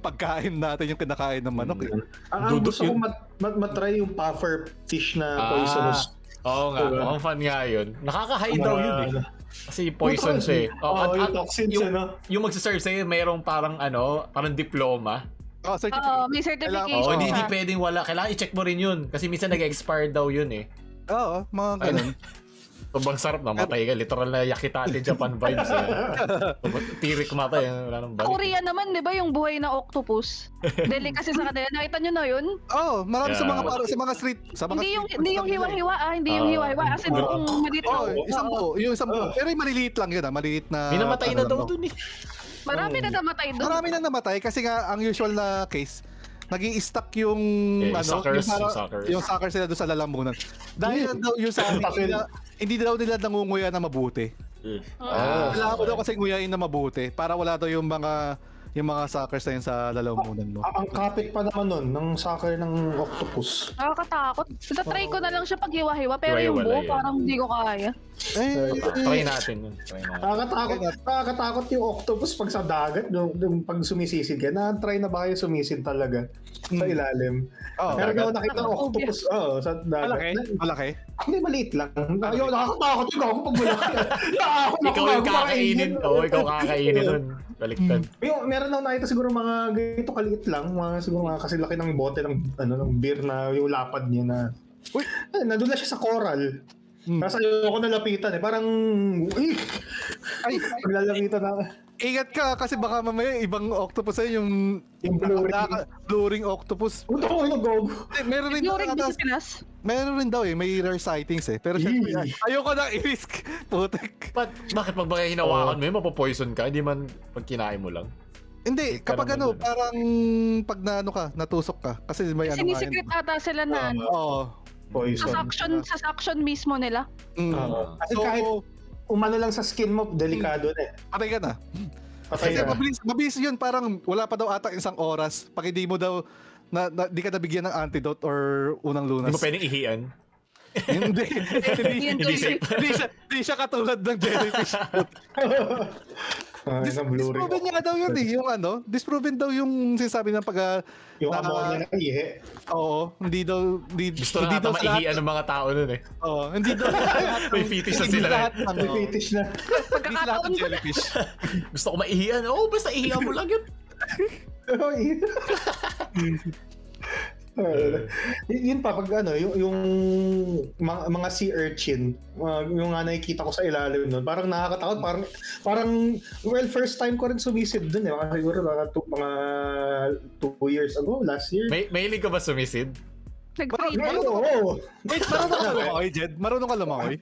pagkain natin yung kinakain ng manok. Ang gusto ko matry yung puffer fish na poisonous. Oo nga, mukhang fun nga yun. Nakaka-high daw yun eh. Kasi poison siya eh. Yung toxins yung magsaserve sa'yo, mayroong parang diploma. May certification. Hindi pwedeng wala. Kailangan i-check mo rin yun. Kasi minsan nag-expire daw yun eh. Oo, mga ganun. Sobrang sarap na, matay ka. Literal na Yakitate Japan vibes eh. Tirik matay. Wala nang balik. Korea naman, di ba, yung buhay na octopus? Delicacy sa kanila. Nakita nyo na yun? Marami sa mga street. Hindi yung hiwa-hiwa hindi yung hiwa-hiwa. Kasi yung maliit na yung isang buo. Pero yung maliliit lang yun maliit na. Minamatay na daw dun eh. Marami na namatay doon. Marami na namatay kasi nga ang usual na case, nag-i-stuck yung yung suckers sila doon sa lalamunan. Dahil daw yung sa hindi daw nila nangunguya na mabuti. Kailangan ko daw kasi nguyain na mabuti para wala daw yung mga suckers na yun sa lalamunan mo. Ang kapit pa naman nun ng sucker ng octopus. Nakakatakot. Try ko na lang siya pag hiwa-hiwa pero yung buo parang hindi ko kaya. Try natin yun. Nakakatakot yung octopus pag sa dagat, yung pag sumisid ka. Na-try na ba kayo sumisid talaga sa ilalim? Pero ako nakita ng octopus sa dagat. Malaki? Hindi, maliit lang. Nakakatakot yung ako pag malaki. Ikaw yung kakainin. Ikaw kakainin nun. Baliktad. Meron lang nakita siguro mga ganito kaliit lang, siguro mga kasi laki ng bote ng beer na yung lapad niya na. Nandun na siya sa coral. Kasi ayoko na lapitan parang paglalapitan na. Ingat ka kasi baka mamaya ibang octopus yung blue-ring octopus. Meron rin meron rin daw may rare sightings pero syempre ayoko na i-risk. Putek. Bakit pag hinawakan mo mapopoison ka? Hindi man pag kinain mo lang? Hindi, kapag parang pag natusok ka. Kasi may sinisikret ata sila na poison. Sa suction mismo nila. Kasi kahit umano lang sa skin mo, delikado na Patay ka na. Kasi mabilis yun, parang wala pa daw ata isang oras. Pag hindi mo daw, di ka nabigyan ng antidote or unang lunas. Hindi mo pwedeng ihian? Hindi siya katulad ng jellyfish. Disproven niya daw yun disproven daw yung sinasabi ng yung ammonia na ihi. Oo, hindi daw gusto na maihian ng mga tao nun hindi daw may fetish na sila may fetish na pagkakataon jellyfish. Gusto ko maihian basta ihian mo lang yun. Yun pa pag yung mga sea urchin, yung nakikita ko sa ilalim nun, parang nakakatakot, parang first time ko rin sumisid dun siguro mga 2 years ago, last year. Mahilig ka ba sumisid? Nag-free Marunong ka lumangoy?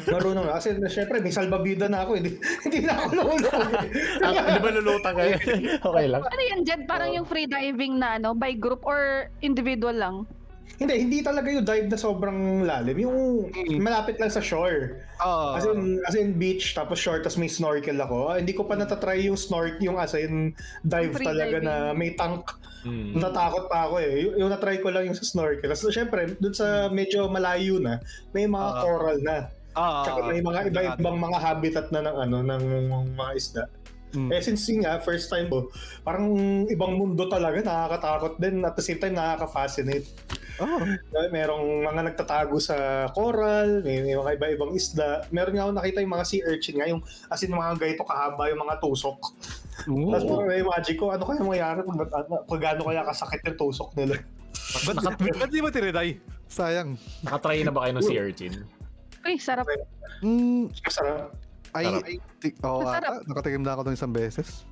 Marunong kasi syempre may salbabida na ako hindi na ako lulutang. Di ba lulutang kayo? Okay lang. Ano yan, Jed? Parang yung free diving na by group or individual lang? Hindi talaga yung dive na sobrang lalim. Yung malapit lang sa shore. As in beach, tapos shore, tapos may snorkel ako. Hindi ko pa natatry yung yung dive talaga diving na may tank. Natatakot pa ako Yung natry ko lang yung sa snorkel. Kasi syempre, dun sa medyo malayo na, may mga coral na. Tsaka may mga iba-ibang mga habitat na ng mga isda. Since first time ko, parang ibang mundo talaga, nakakatakot din, at the same time nakaka-fascinate. Merong mga nagtatago sa coral, may mga iba-ibang isda. Meron nga ako nakita yung mga sea urchin nga, yung as in mga ganito kahaba, yung mga tusok. Tapos may magic ko, ano kaya mangyari pag gaano kaya kasakit yung tusok nila. Ba't di mo tiniray? Sayang. Nakatry na ba kayo ng sea urchin? Ay, sarap. Sarap. Nakatikim na ako ng isang beses.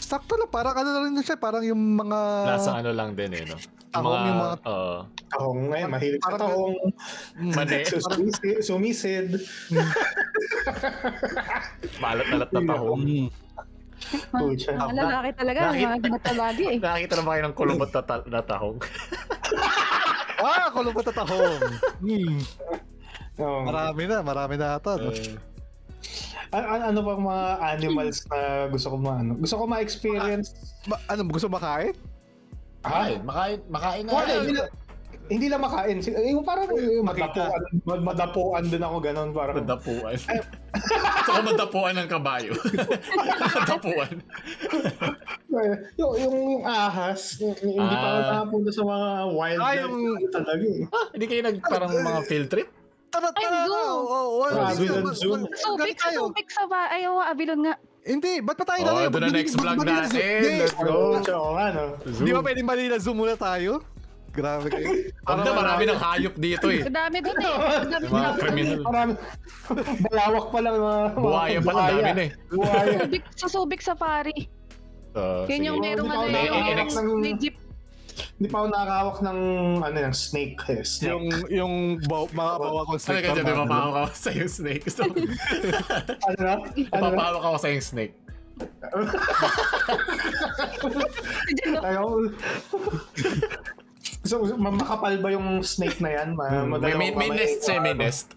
Sakto lang, parang ano na rin siya, parang yung mga... Lasang ano lang din no? Tahong yung mga... Tahong ngayon, mahilig sa tahong. Mani. Sumisid. Maalat-alat na tahong. Mga lalaki talaga, mga ganito lagi eh. Nakakita na ba kayo ng kulubot na tahong? Kulubot na tahong. Marami na ata. Ano bang mga animals na gusto ko Gusto ko ma-experience. Gusto makain? Makain na. Hindi lang makain. Yung parang madapuan din ako ganun. Parang... Madapuan? Saka madapuan ng kabayo. Madapuan. yung ahas, hindi pa ako nakapunta sa mga wildlife talaga eh. Hindi kayo parang mga field trip? Subik sa Avilon nga. Hindi, ba't pa tayo na doon na next vlog natin. Let's go. Di ba pwedeng Manila Zoo muna tayo? Grabe kayo. Marami ng hayop dito eh. Dami doon eh. Mga criminal. Balawak pa lang. Buhaya pa lang, dami na eh. Sa Subic Safari. Yun yung merong may jeep. Hindi pa ako nakakahawak ng snake. Yung mapapawak ko snake. Ano ka dyan, mapapawak ako sa yung snake. Mapapawak ako sa yung snake. So, makapal ba yung snake na yan? May nest siya, may nest.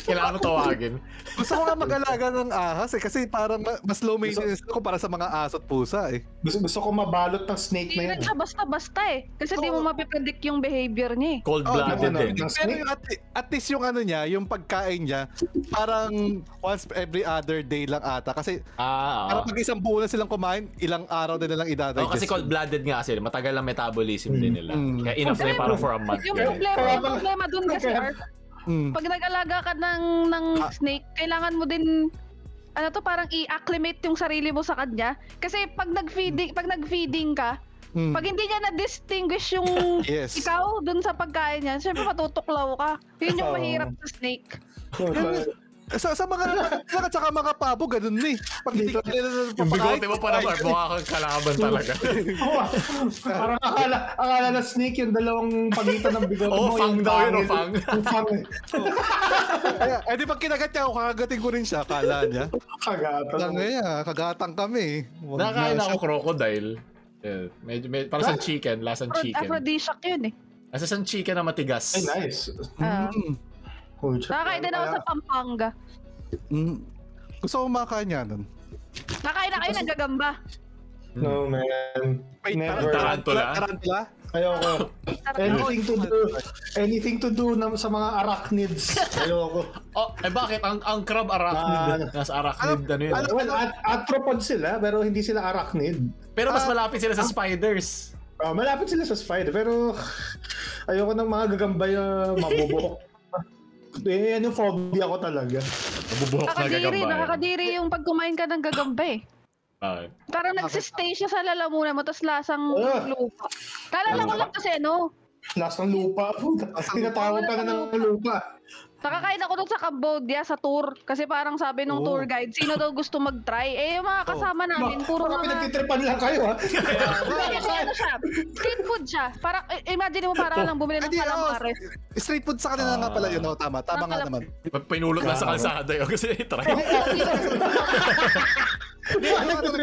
Kailangan mo tawagin. Gusto ko nga mag-alaga ng ahas kasi parang mas low maintenance ako para sa mga aso at pusa eh. Gusto ko mabalot ng snake na yan. Hindi siya basta-basta eh. Kasi di mo mapipredict yung behavior niya eh. Cold-blooded din. Pero at least yung ano niya, yung pagkain niya, parang once every other day lang ata. Kasi parang pag isang buo na silang kumain, ilang araw na lang idadigest. Kasi cold-blooded nga kasi, matagal ang metabolism din nila. Kaya enough na parang for a month. Yung problema dun kasi pag nag-alaga ka ng snake, kailangan mo din parang i-acclimate yung sarili mo sa kanya. Kasi pag nag-feeding ka, pag hindi niya na-distinguish yung ikaw dun sa pagkain niya, syempre matutuklaw ka. Yun yung mahirap sa snake. Sa mga at saka mga pabo, ganun eh. Pag hindi ka nila yung bigote mo parang mukha kang kalaban talaga. Parang akala na snake yung dalawang pagitan ng bigote mo. Fang daw yun, fang. Di pag kinagat niya ako, kakagating ko rin siya, akala niya. Kagatang kami. Nakain ako crocodile. Parang sa chicken, lasang chicken. Aphrodisiac yun eh. Lasang chicken na matigas. Ay, nice. Nakakain din ako sa Pampanga. Gusto ko makakain niya nun. Nakain na kayo ng gagamba. No man. Wait, never. Tarantula? Ayoko. Anything to do sa mga arachnids. Ayoko. Bakit? Ang crab arachnid. Nasa arachnid yun. Well, arthropod sila, pero hindi sila arachnid. Pero mas malapit sila sa spiders. Malapit sila sa spider, pero ayoko ng mga gagamba yung mabubuhok. Yung phobia ko talaga. Nakakadiri yung pag kumain ka ng gagamba eh. Parang nagsistay siya sa lalamunan mo, tapos lasang lupa. Kalala ko lang kasi lasang lupa. Tinatawag ka na ng lupa. Nakakain ako doon sa Cambodia sa tour. Kasi parang sabi nung tour guide, sino daw gusto mag-try? Yung mga kasama namin, puro mga... Pinagtitripan lang kayo ha? Siya? Street food siya. Parang, imagine mo parang lang bumili ng calamares. Street food sa kanila nga pala yun. Tama nga naman. Pinulot na sa kalsada yun kasi try. Hindi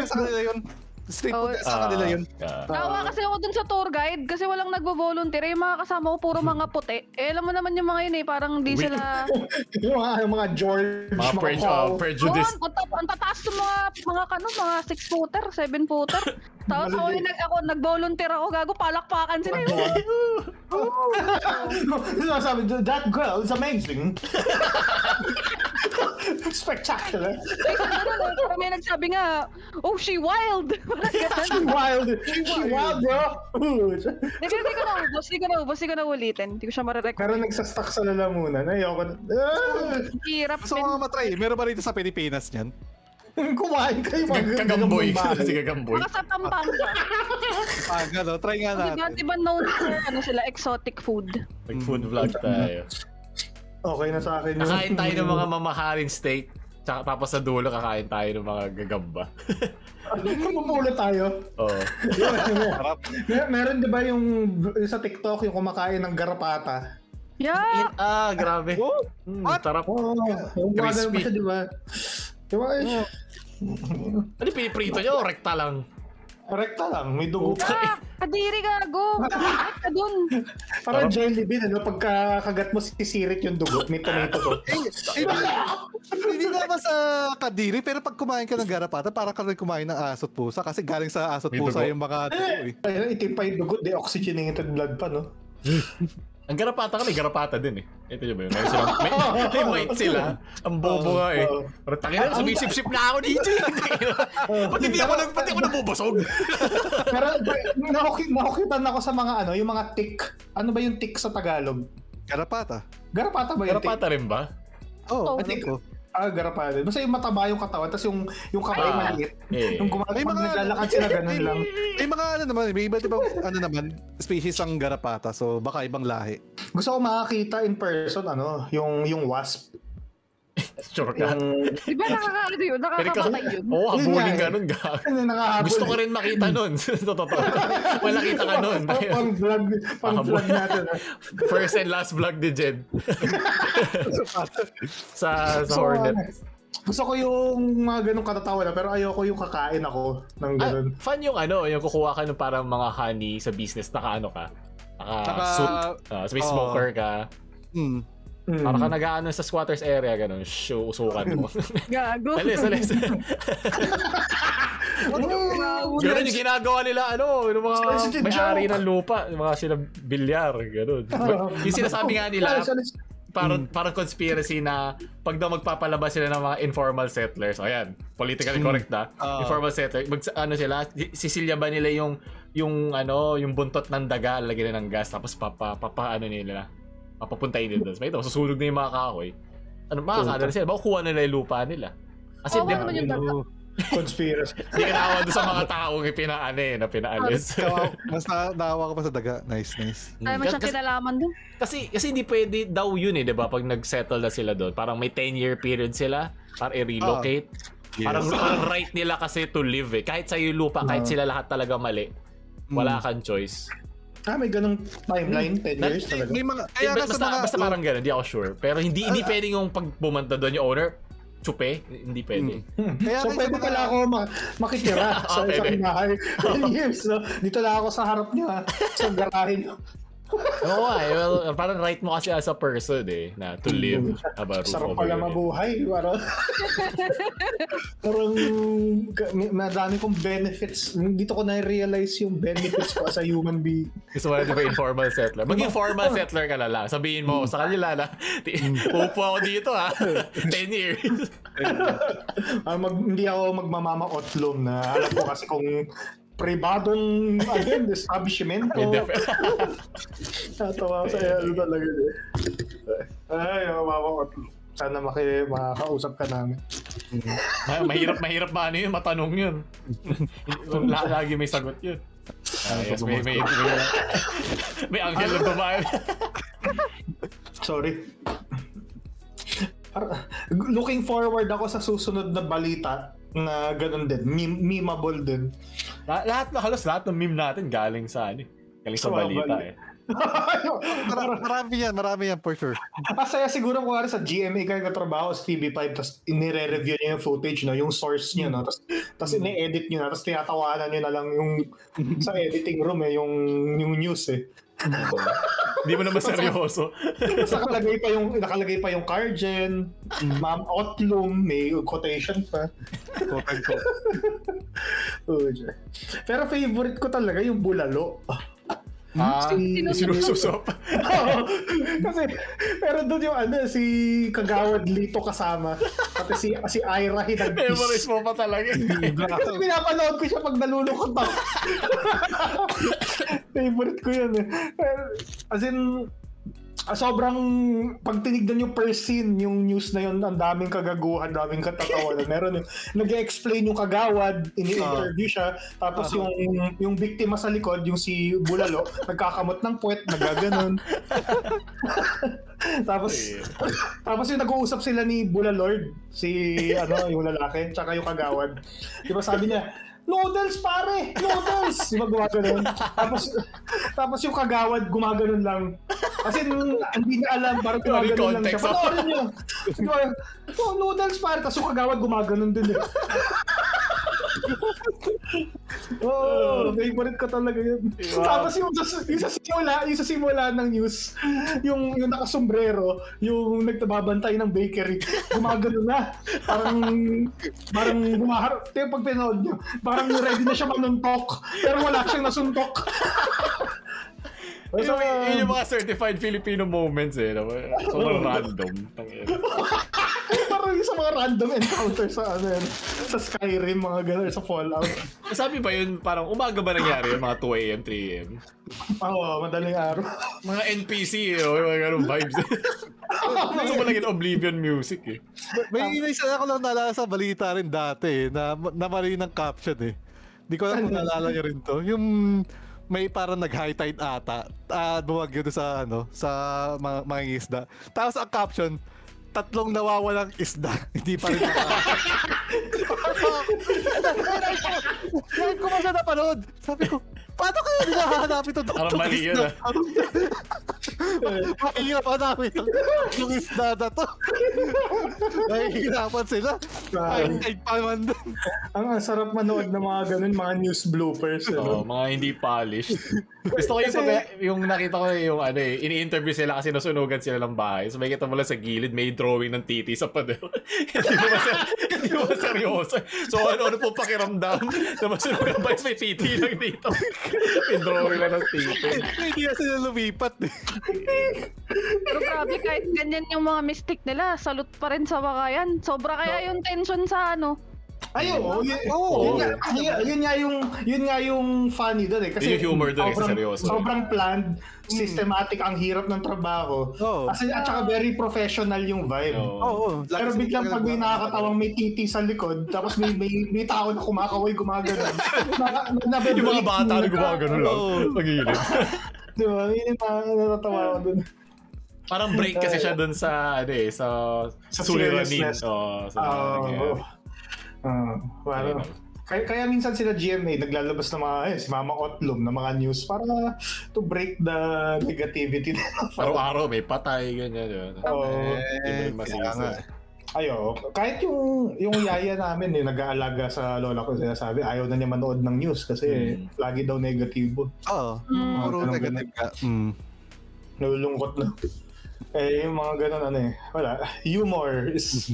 sa kanila yun. Street food sa kanila yun. Tawa kasi ako dun sa tour guide kasi walang nagvo-volunteer. Yung mga kasama ko puro mga puti. Alam mo naman yung mga yun parang di sila... yung mga George, mga prejudice. Ang tataas yung mga 6-footer, 7-footer. Tapos ako nag-volunteer ako, gago, palakpakan sila yun. Sabi, that girl is amazing. Spectacular. May nagsabi nga, she wild. She wild, bro. Hindi ko na ulitin. Hindi ko siya marirecord. Pero nagsastuck sa lalamunan. Ayoko na. Hirap. Gusto ko nga matry. Meron ba rito sa Pilipinas yan? Kumain kayo. Kagamboy. Kasi kagamboy. Baka sa Pampanga. Try nga natin. Diba known for sila, exotic food. Mag-food vlog tayo. Okay na sa akin. Nakain tayo ng mga mamahaling steak. Tapos sa dulo kakain tayo ng mga gagamba. Pumupulo tayo. Oo. Meron 'di ba yung sa TikTok yung kumakain ng garapata? Yeah. Grabe. Sarap. Yung Crispy. ba siya, 'di ba? Diba? Ano piniprito niyo? Rekta lang. Rekta lang, may dugo pa. Kadiri gago. Bakit ka dun? Parang jelly bean, ano? Pagkakagat mo sisirit yung dugo, may tomato ko. Hindi naman sa kadiri, pero pag kumain ka ng garapata, parang ka rin kumain ng asot pusa kasi galing sa asot pusa yung mga dugo eh. Ayun, itim pa yung dugo, deoxygenated blood pa, no? Ang garapata ka, may garapata din eh. Ito yun ba yun? May might sila. Ang bobo nga eh. Pero tangin na, sumisip-sip na ako dito. Pati ako nabubusog. Pero nakukitan ako sa mga ano, yung mga tick. Ano ba yung tick sa Tagalog? Garapata. Garapata ba yung tick? Garapata rin ba? Oo, tick. Garapata. Basta yung mataba yung katawan, tapos yung kamay maliit. Eh. Yung naglalakad sila, ganun lang. May mga ano naman, may iba't ibang ano naman, species ang garapata, so baka ibang lahi. Gusto ko makakita in person, ano, yung wasp. Sure ka. Di ba nakakaano yun? Nakakamatay yun? Oo, habulin ka nun. Gusto ko rin makita nun. Totoo. Wala kita ka nun. Pang-vlog natin. First and last vlog ni Jed. sa Hornet. Gusto ko yung mga ganong katatawa na, pero ayoko yung kakain ako ng ganun. Fun yung yung kukuha ka ng parang mga honey sa business, naka-ano ka. Naka-suit. May smoker ka. Para ka nag-aano sa squatters area, gano'n, usukan mo. Gago. Alis. Gano'n yung ginagawa nila, yung mga may-ari ng lupa, yung mga sila bilyar, gano'n. Yung sinasabi nga nila, parang conspiracy na pag daw magpapalabas sila ng mga informal settlers, ayan, politically correct na, informal settler, sisilya ba nila yung buntot ng daga, lagyan nila ng gas, tapos papapuntayin nila doon. May ito, susunog na yung mga kahoy. Makakadala sila. Baka kuha nila yung lupa nila. Kasi conspiracy. Hindi ka naawa doon sa mga taong pinaalis. Mas naawa ka pa sa daga. Nice. Ay, mas kinalaman doon. Kasi hindi pwede daw yun di ba? Pag nag-settle na sila doon, parang may 10-year period sila para i-relocate. Parang right nila kasi to live Kahit sa'yo lupa, kahit sila lahat talaga mali, wala kang choice. May ganung timeline, 10 years talaga. Basta parang gano'n, hindi ako sure. Pero hindi pwedeng yung pag bumanta doon yung owner, chupe, hindi pwede. So pwede pala ako makitira sa isang bahay 10 years. No? Dito lang ako sa harap niyo, sa garahe niyo. Oo parang right mo kasi as a person na to live. Sarap pala mabuhay. Parang madami kong benefits. Dito ko na-realize yung benefits ko as a human being. Gusto mo na diba informal settler? Maging formal settler ka na lang. Sabihin mo sa kanila na, upo ako dito 10 years. Hindi ako magmamama-otlong na alam ko kasi kung pribadong establishment ko. Natawa ko sa'yo talaga. Ay, mama-otlong. Sana makakausap ka namin. Mahirap ba yun? Matanong yun. Lagi may sagot yun. Yes, may anghel na tumayo. Sorry. Looking forward ako sa susunod na balita na ganun din. Memeable din. Halos lahat ng meme natin galing sa balita Marami yan for sure. Masaya siguro kung sa GMA kayo katrabaho sa TV5 tapos inire-review niya yung footage, yung source niya, tapos ine-edit niyo na, tapos tinatawanan niyo na lang yung sa editing room yung news Hindi mo naman seryoso. Nakalagay pa yung Cargen, Ma'am Otlum, may quotation pa. Pero favorite ko talaga yung bulalo. Sinususop. Kasi pero doon yung si Kagawad Lito kasama, pati si Ira Hinagpis. Memories mo pa talaga. Kasi pinapanood ko siya pag nalulungkot ako. Favorite ko yun As in, sobrang pag tinignan yung per scene yung news na yun, ang daming kagaguhan, daming katatawanan. Meron yung nag-explain yung kagawad, ini-interview siya, tapos yung biktima sa likod, yung si Bulalo, nagkakamot ng puwet, nagaganon. tapos yung nag-uusap sila ni Bulalord, yung lalaki, tsaka yung kagawad. Di ba sabi niya, noodles pare! Noodles! Diba gumaganon? Tapos yung kagawad gumaganon lang. Kasi hindi niya alam, parang gumaganon lang siya. Panoorin niyo! Noodles pare! Tapos yung kagawad gumaganon din eh. Favorite ko talaga yun. Wow. Tapos yung sa simula ng news, yung nakasombrero, yung nagtababantay ng bakery, gumagano na. Parang gumaharap. Pero pag pinood nyo, parang ready na siya manuntok, pero wala siyang nasuntok. Yun yung mga certified Filipino moments eh. Sobrang random. Parang yung sa mga random encounters sa Skyrim, mga gano'n, sa Fallout. Sabi ba yun, parang umaga ba nangyari yun? Mga 2 a.m., 3 a.m.? Oo, madaling araw. Mga NPC, yung mga gano'ng vibes. Gusto mo lang Oblivion music eh. May isa ako lang naalala sa balita rin dati na mali ng caption eh. Di ko alam kung naalala nyo rin to. Yung may parang nag-high tide ata. Bumagyo doon sa mga isda. Tapos ang caption, 3 nawawalang isda. Hindi pa rin Ngayon ko ba siya napanood? Sabi ko, paano kaya nila hahanapin ito? Parang mali yun ah. Mahirap hanapin ito. Yung isda na to. Nahihirapan sila. Kahit pa man doon. Ang sarap manood ng mga ganun, mga news bloopers. Mga hindi polished. Gusto ko yung nakita ko yung ini-interview sila kasi nasunugan sila ng bahay. So may kita mo lang sa gilid, may drawing ng titi sa pader. Hindi mo seryoso. So ano po pakiramdam na masunugan ba may titi lang dito. May drawing lang ng titi. Hindi na sila lumipat eh. Pero grabe, kahit ganyan yung mga mistake nila, salute pa rin sa bakayan. Sobra kaya yung tension sa yun nga yung funny doon eh. Kasi yung humor doon kasi seryoso. Sobrang planned, systematic, ang hirap ng trabaho. At saka very professional yung vibe. Pero biglang pag may nakakatawang may titi sa likod, tapos may tao na kumakaway, gumagano. Yung mga bata na gumagano lang. Pag-iilip. Diba? Yun yung natatawa ko doon. Parang break kasi siya doon sa suliranin. Kaya minsan sila GMA naglalabas ng mga si Mama Otlum ng mga news para to break the negativity. Araw-araw may patay ganyan. Kahit yung yaya namin nag-aalaga sa lola ko, sinasabi ayaw na niya manood ng news kasi lagi daw negatibo. Puro negative ka. Nalulungkot na. Yung mga ganun wala. Humor is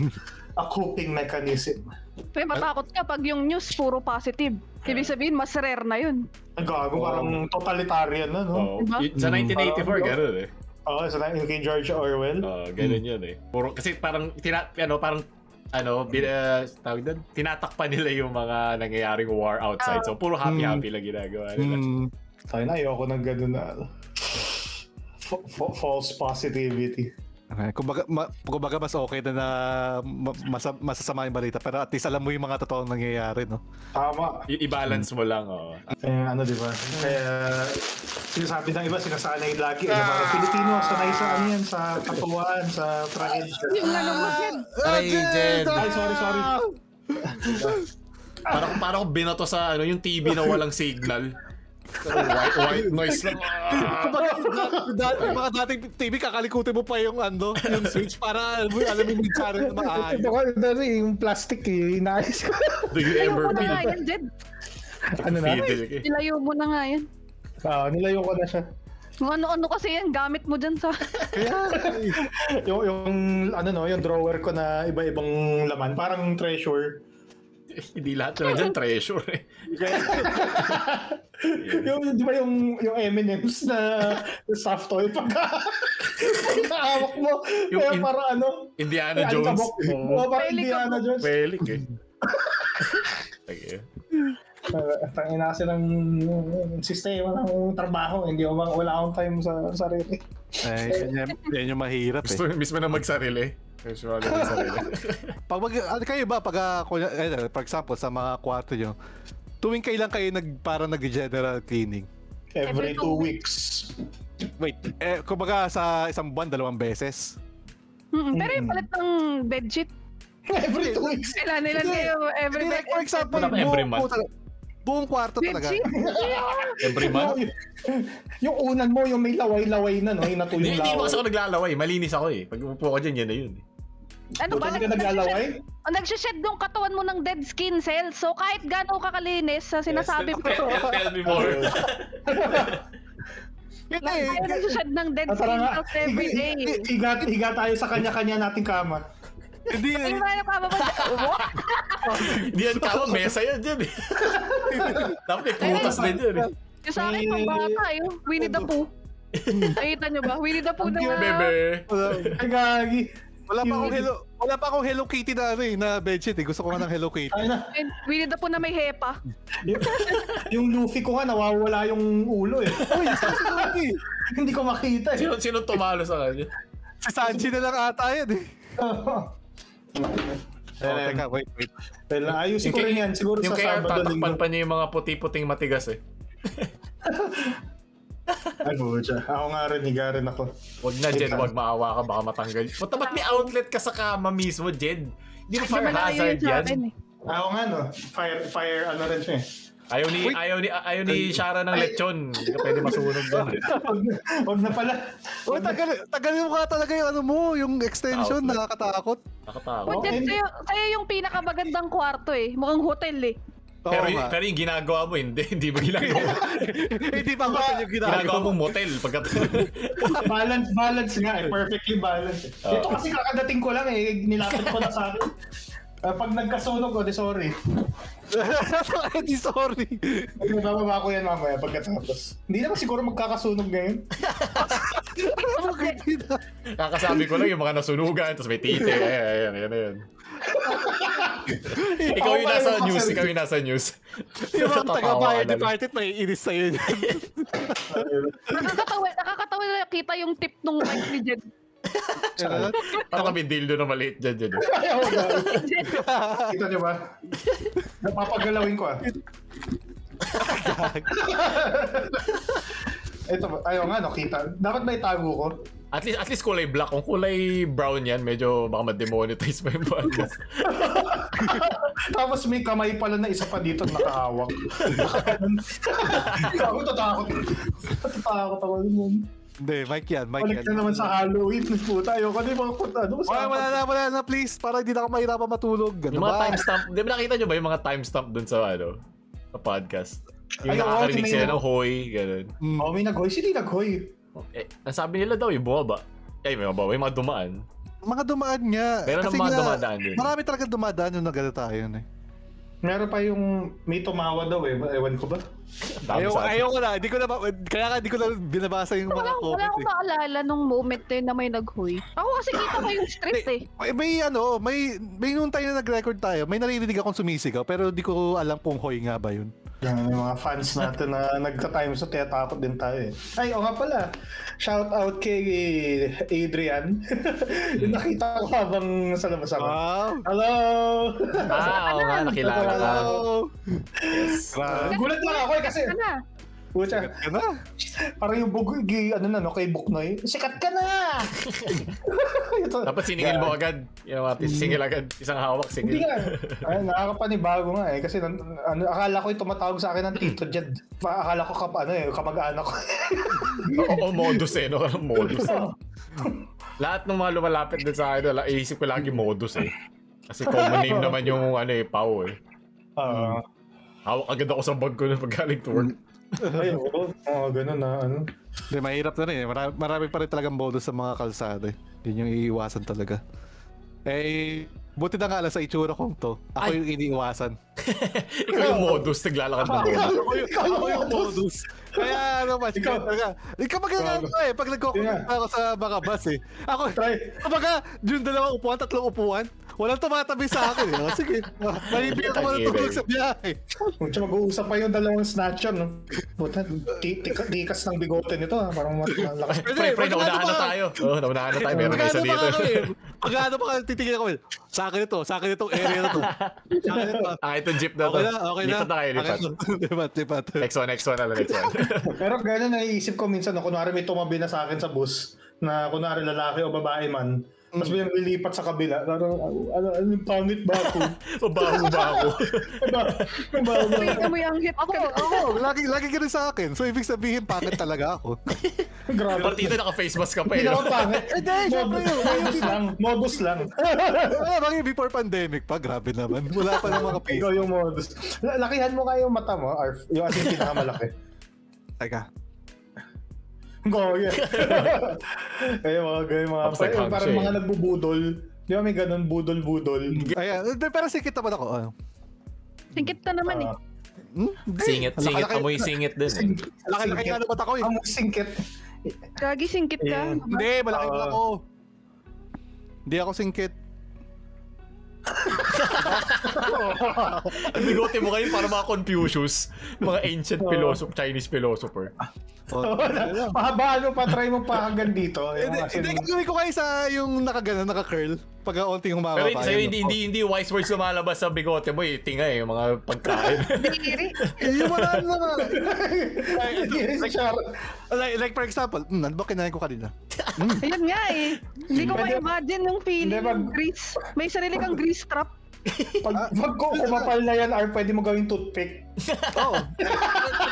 a coping mechanism. Pero matakot ka pag yung news puro positive. Ibig sabihin, mas rare na yun. Gago, parang totalitarian na, no? Sa 1984, gano'n eh. Sa kay George Orwell. Gano'n yun eh. Kasi parang, tawag doon, tinatakpan nila yung mga nangyayaring war outside. So, puro happy-happy lang ginagawa nila. Ayoko ng gano'n na false positivity. Kumbaga mas okay na masasama yung balita, pero at least alam mo yung mga totoong nangyayari, no? Tama. I-balance mo lang, di ba? Kaya sinasabi ng iba, sinasanay lagi mga Pilipino, sanay sa sa katuwaan, sa pride. Yung mo yan. Ay, sorry. Parang binato sa yung TV na walang signal. White noise lang. Mga dating TV, kakalikutin mo pa yung switch para alam mo yung channel na maayos. Yung plastic inaayos ko. Do you ever feel? Nilayo mo na nga yan, Jed. Nilayo mo na nga yan. Nilayo ko na siya. Ano kasi yan, gamit mo dyan sa... yung drawer ko na iba-ibang laman, parang treasure. Hindi lahat na dyan treasure eh. Di ba yung M&M's na soft toy pagka hawak mo kaya para Indiana Jones. Parang Indiana Jones. Pelik eh. Tangina kasi ng sistema ng trabaho, wala akong time sa sarili. Yan yung mahirap Gusto mismo na magsarili. Usually magsarili. Kayo ba, for example, sa mga kwarto nyo, tuwing kailan kayo parang nag-general cleaning? Every 2 weeks. Wait, kumbaga sa isang buwan, 2 beses? Pero yung palit ng bedsheet. Every 2 weeks. Kailan kayo every week. For example, every month. Buong kwarto talaga. Every month? Yung unan mo, yung may laway-laway na, no? Yung natuyong Hindi laway. mo kasi ako naglalaway. Malinis ako eh. Pag umupo ko dyan, yan na yun. Ano ba? Ka naglalaway? Nagsished yung katawan mo ng dead skin cells. So kahit gaano kakalinis sa sinasabi mo. Tell me more. Nagsished ng dead skin cells every day. Higa tayo sa kanya-kanya nating kama. Hindi Ano ba yung kama mo? Hindi yan kama, mesa yan dyan eh. Tapos may prutas din dyan eh. Yung sa akin, pang bata yung Winnie the Pooh. Nakita nyo ba? Winnie the Pooh na Bebe. Ay, gagi. Wala pa akong Hello Kitty na bedsheet eh. Gusto ko nga ng Hello Kitty. Ay na. Winnie the Pooh na may hepa. Yung Luffy ko nga, nawawala yung ulo eh. Uy, Luffy. Hindi ko makita eh. Sino tumalo sa kanya? Si Sanji na lang ata yan eh. Teka, wait. Well, ayusin ko rin yan. Siguro yung sa kaya Sabado tatakpan pa niya yung mga puti-puting matigas eh. Ay, buja. Ako nga rin, higa rin ako. Wag na, Jed. Wag maawa ka. Baka matanggal. Ba't may outlet ka sa kama mismo, Jed? Hindi mo fire hazard yan. Ako nga, no? Fire, ano rin siya eh. Ayaw ni Shara ng lechon. Hindi ka pwede masunog doon. Wag na pala. Oh, tagal mo ka talaga yung yung extension, nakakatakot. Nakatakot. Sa'yo yung pinakamagandang kwarto eh. Mukhang hotel eh. Pero yung ginagawa mo, hindi mo ginagawa. Hindi pa hotel yung Ginagawa mong motel. Balance nga eh. Perfectly balanced. Ito kasi kakadating ko lang eh. Nilapit ko na sa akin. Pag nagkasunog, di sorry. Di sorry. Bababa ko yan mamaya pagkatapos. Hindi naman siguro magkakasunog ngayon. Kakasabi ko lang yung mga nasunugan, tapos may tite. Ayan. Ikaw yung nasa news. Yung mga taga-fire department, may inis sa'yo. Nakakatawa na kita yung tip nung mic ni Jed. Parang may dildo na maliit dyan. Kita niyo ba? Napapagalawin ko ah. Ito, ayaw nga, no, kita. Dapat may tago ko. At least kulay black. Kung kulay brown yan, medyo baka ma-demonetize pa yung podcast. Tapos may kamay pala na isa pa dito nakahawak. Takot ako nun. Hindi, Mike yan. Balik na naman sa Halloween. Puta, ayoko na yung mga puta. Wala na, please. Para hindi na ako mahirapan matulog. Yung mga timestamp. Di ba nakita nyo ba yung mga timestamp dun sa podcast? Yung nakakarinig sila ng hoy, gano'n. May nag-hoy. Sino nag-hoy? Ang sabi nila daw, yung bumaba. May mga dumaan. Mga dumaan nga. Meron ng mga dumadaan din. Marami talaga dumadaan yung nagano tayo eh. Meron pa yung may tumawa daw eh. Ewan ko ba? Ayaw ko na. Hindi ko na binabasa yung mga comment. Wala akong maalala nung moment na may nag-hoy. Ako kasi kita ko yung script eh. May nung tayo na nag-record tayo, may naririnig akong sumisigaw pero di ko alam kung hoy nga ba yun. Yung mga fans natin na nagka-time so tiyatakot din tayo eh. Ay, o nga pala. Shout out kay Adrian. Yung nakita ko habang sa labas ako. Wow! Hello! Nakilala ka. Yes. Gulat lang ako eh kasi... Pucha. Parang yung kay Buknoy. Sikat ka na! Dapat siningil mo agad. Singil agad. Isang hawak, singil. Hindi nga. Ay, nakakapanibago nga eh. Kasi akala ko yung tumatawag sa akin ng Tito Jed. Akala ko kamag-anak ko. Oo, modus eh. No? Modus. Lahat ng mga lumalapit din sa akin, iisip ko lagi modus eh. Kasi common name naman yung Pao eh. Hawak agad ako sa bag ko nung pag-galing to work. Ay, ganun na Hindi, mahirap na rin eh. Marami pa rin talagang bonus sa mga kalsada eh. Yun yung iiwasan talaga. Buti na nga lang sa itsura kong to. Ako yung iniiwasan. Ikaw yung modus, naglalakad ng modus. Ako yung modus. Kaya ikaw magandang eh. Pag nagkukumenta ako sa mga bus eh. Ako, kumbaga, yung 2 upuan, 3 upuan, Walang tumatabi sa akin eh. Sige, mahibig ako matutulog sa biyahe. Mag-uusap pa yung dalawang snatcher, no? Puta, tikas ng bigote nito, parang malakas. Pre, naunahan na tayo. Naunahan na tayo. Meron na isa dito. Pag-ano pa titigil ako, sa akin itong area na to. Sa akin ito. Itong jeep na to. Okay na. Lipat na kayo, lipat. Lipat. Next one na lang, next one. Pero gano'n naiisip ko minsan, no, kunwari may tumabi na sa akin sa bus, na kunwari lalaki o babae man, tapos may lilipat sa kabila, ano, pangit ba ako? Mabaho ba ako? Mabaho ba Tingnan mo yung hip ko. Ako, lagi ganun sa akin. So, ibig sabihin, pangit talaga ako. Grabe. Partito naka-face mask ka pa Hindi eh. ako pangit. Modus lang. Wala, before pandemic pa, grabe naman. Wala pa ng mga face. Ikaw yung modus. Lakihan mo kayo yung mata mo, Arf. Yung ating pinakamalaki. Teka. Go, yeah. Ayun, mga parang mga nagbubudol. Di ba may ganun, budol-budol? Ayan, pero sikit naman ako. Singkit ka naman eh. Singit. Amoy singit din. Laki-laki nga naman ako eh. Ang singkit. Gagi, singkit ka. Hindi, malaki na ako. Hindi ako singkit. Ang bigote mo kayo para mga Confucius. Mga ancient Chinese philosopher. Pahabaan mo pa, try mo pa hanggang dito. Hindi, gagawin ko kayo sa yung naka-curl. Pag onting humaba Pero pa. sa'yo hindi wise words lumalabas sa bigote mo eh. Tinga eh, yung mga pagkain. Yung wala na nga. Like for example, ano ba kinain ko kanina? Ayun nga eh. Hindi ko ma-imagine yung feeling ng grease. May sarili kang grease trap. Pag kumapal na yan, pwede mo gawing toothpick. Oo.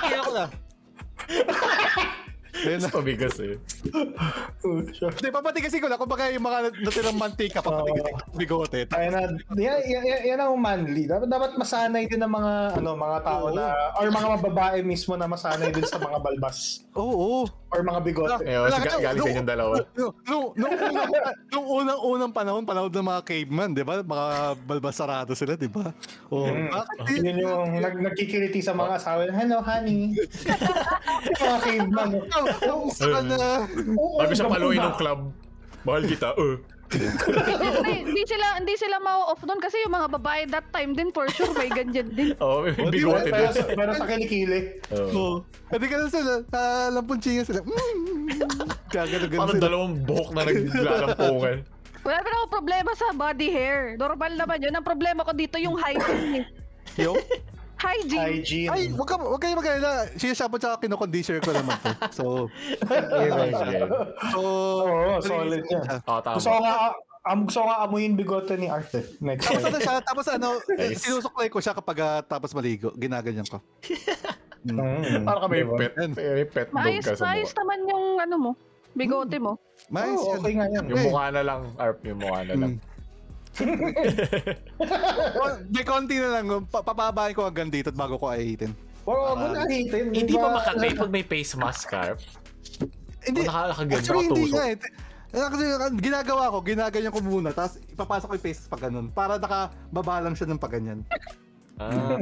Kaya ko na. Mas pabigas eh. Hindi, papatigasin ko lang. Kung baka yung mga natirang mantika, papatigasin ko bigote. Yan ang manly. Dapat masanay din ng mga tao na, or mga babae mismo na masanay din sa mga balbas. Oo. Or mga bigote. Galing sa inyong dalawa. Nung unang panahon ng mga caveman, di ba? Mga balbasarado sila, di ba? Yun yung nagkikiliti sa mga asawa. Hello, honey. Mga caveman. Bago siya paluin ng club, mahal kita. Hindi sila ma-off doon kasi yung mga babae that time din for sure may ganyan din. May bigote din. Pero sa kilikili. Hindi ka na sila, lampunchingan sila. Parang dalawang buhok na naglalampungan. Wala pa ako problema sa body hair. Normal naman yun. Ang problema ko dito yung hygiene. Yo? Hygiene. Ay, wag kayo mag-alala. Sinashampoo tsaka kino-conditioner ko naman to. So, solid yan. Gusto ko nga amuyin bigote ni Arte next time. Tapos sinusuklay ko siya kapag tapos maligo. Ginaganyan ko. Parang may pet dog ka sa Maayos naman yung mo, bigote mo. Okay nga yan. Yung mukha na lang, Arp, yung mukha na lang. May konti na lang, papabahin ko hanggang dito bago ko ahitin. Wag mo na ahitin. Hindi pa makatay pag may face mask, Arp? Hindi. Actually, hindi nga eh. Ginagawa ko, ginaganyan ko muna, tapos ipapasok ko yung face pag ganun, para nakababa lang siya ng pag ganyan.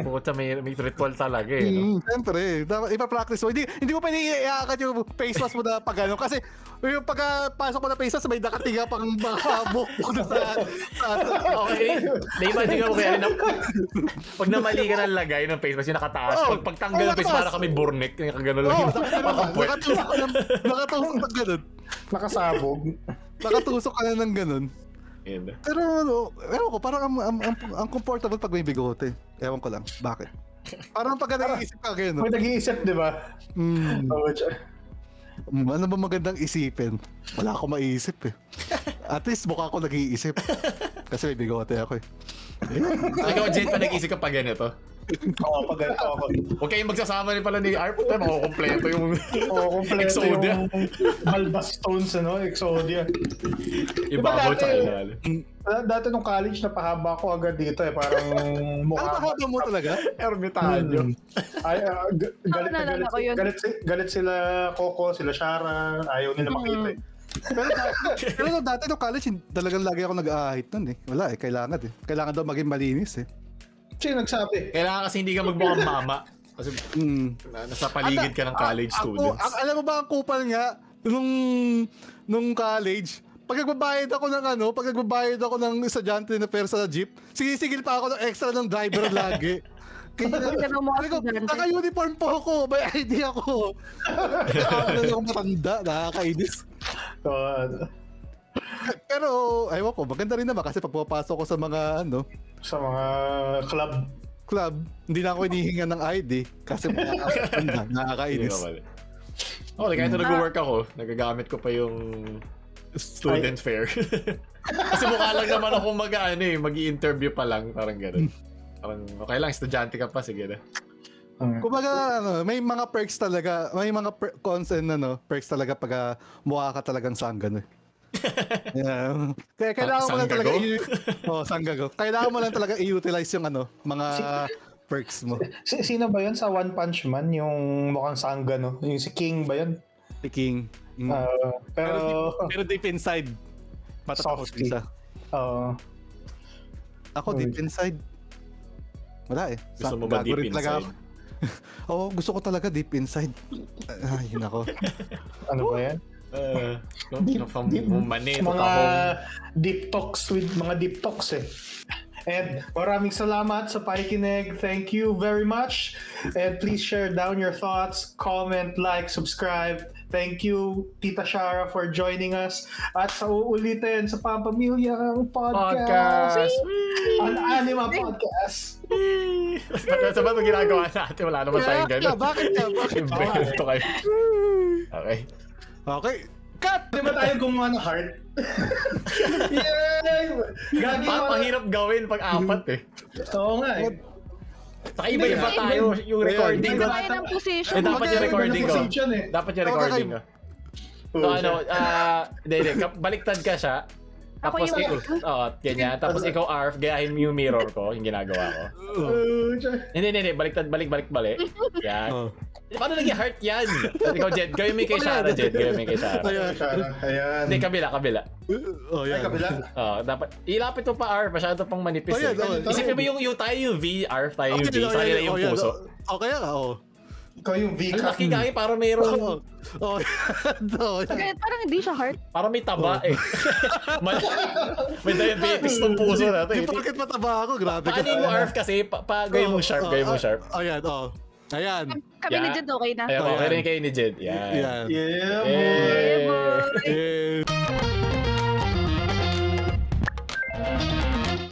Puta, may ritual talaga eh. No? Siyempre, ipapractice mo. Hindi mo pa iaakat yung face mask mo na pag ano. Kasi yung pagkapasok mo na face mask, may nakatiga pang mga bukbuk na sa... Okay. Na-imagine mo kaya pag namali ka ng lagay ng face mask, yung nakataas. Pag tanggal ng face mask, para kami burnik. Gano'n lang. Nakatusok ng gano'n. Nakasabog. Nakatusok ka na ng gano'n. Pero ewan ko, parang ang comfortable pag may bigote. Ewan ko lang, bakit? Parang pag nag-iisip ka ganyan. Pag nag-iisip, di ba? Ano ba magandang isipin? Wala akong maiisip eh. At least mukha ako nag-iisip. Kasi may bigote ako eh. Ikaw, Jen, pa nag-iisip ka pa ganito? Oo, pag ganito ako. Huwag kayong magsasama rin pala ni Arp. Makukompleto yung Exodia. Balbas Stones, Exodia. Ibabaw sa ilalim. Dati nung college, napahaba ko agad dito eh. Parang mukha. Ano mahaba mo talaga? Ermitanyo. Galit sila Coco, sila Shara. Ayaw nila makita eh. Pero dati nung college, talagang lagi ako nag-aahit nun eh. Wala eh, kailangan eh. Kailangan daw maging malinis eh. Sino nagsabi? Kailangan kasi hindi ka magmukhang mama. Kasi nasa paligid ka ng college students. Alam mo ba ang kupal nga, nung college, pag nagbabayad ako ng estudyante na pera sa jeep, sigisigil pa ako ng extra ng driver lagi. Kaya naka-uniform po ako, may ID ako. Ano lang matanda, nakakainis. Pero, ayaw ko, maganda rin naman kasi pag pupasok ko sa mga, sa mga club, hindi na ako hinihinga ng ID kasi nakakainis. Kahit nag-work ako, nagagamit ko pa yung student fare. Kasi mukha lang naman ako mag-i-interview pa lang, parang gano'n. Parang okay lang, estudyante ka pa, sige na. Kumbaga, may mga perks talaga, may mga cons and perks talaga pag mukha ka talagang sanggan. Yeah. Kaya kailangan mo lang talaga sanggago. Kailangan mo lang talaga i-utilize yung mga perks mo. Sino ba yun sa One Punch Man? Yung mukhang sangga, no? Yung si King ba yun? Si King. Pero deep inside, matatapos siya. Ako deep inside, wala eh. Gusto mo ba deep inside? Oo, gusto ko talaga deep inside. Ay, yun ako. Ano ba yan? Mga deep talks eh. And maraming salamat sa pakikinig. Thank you very much. And please share down your thoughts, comment, like, subscribe. Thank you, Tita Shara, for joining us. At sa uulitin sa Pampamilyang Podcast. Ang Anima Podcast. Sa ba ito ginagawa natin? Wala naman tayong gano'n. Bakit ka? Ito kayo. Okay. Cut! Di ba tayo gumawa ng heart? Yay! Mahirap gawin pag apat eh. Oo nga eh. Iba-iba tayo yung recording ko. Tayo ng position. Dapat yung recording ko. Dapat yung recording ko. So baliktad ka siya. Tapos ganyan. Tapos ikaw Arf, gayahin mo yung mirror ko, yung ginagawa ko. Hindi, baliktad, balik. Yan. Paano naging heart yan? Ikaw, Jed, gawin mo kay Shara, Jed. Ayan. Hindi, kabila. Ay, kabila? Dapat, ilapit mo pa, Arf. Masyado pang manipis. Isipin mo yung tayo yung V, Arf, tayo yung V. Sa nila yung puso. Okay nga, Ikaw yung V. Ang laki gaya, parang mayroon. Parang hindi siya heart. Parang may taba eh. May diabetes ng puso natin. Yung bakit mataba ako, grabe ka. Paanin mo, Arf, kasi gawin mo sharp, Ayan. Kami ni Jed okay na. Okay rin kayo ni Jed. Yan. Yeah, boy. Yeah.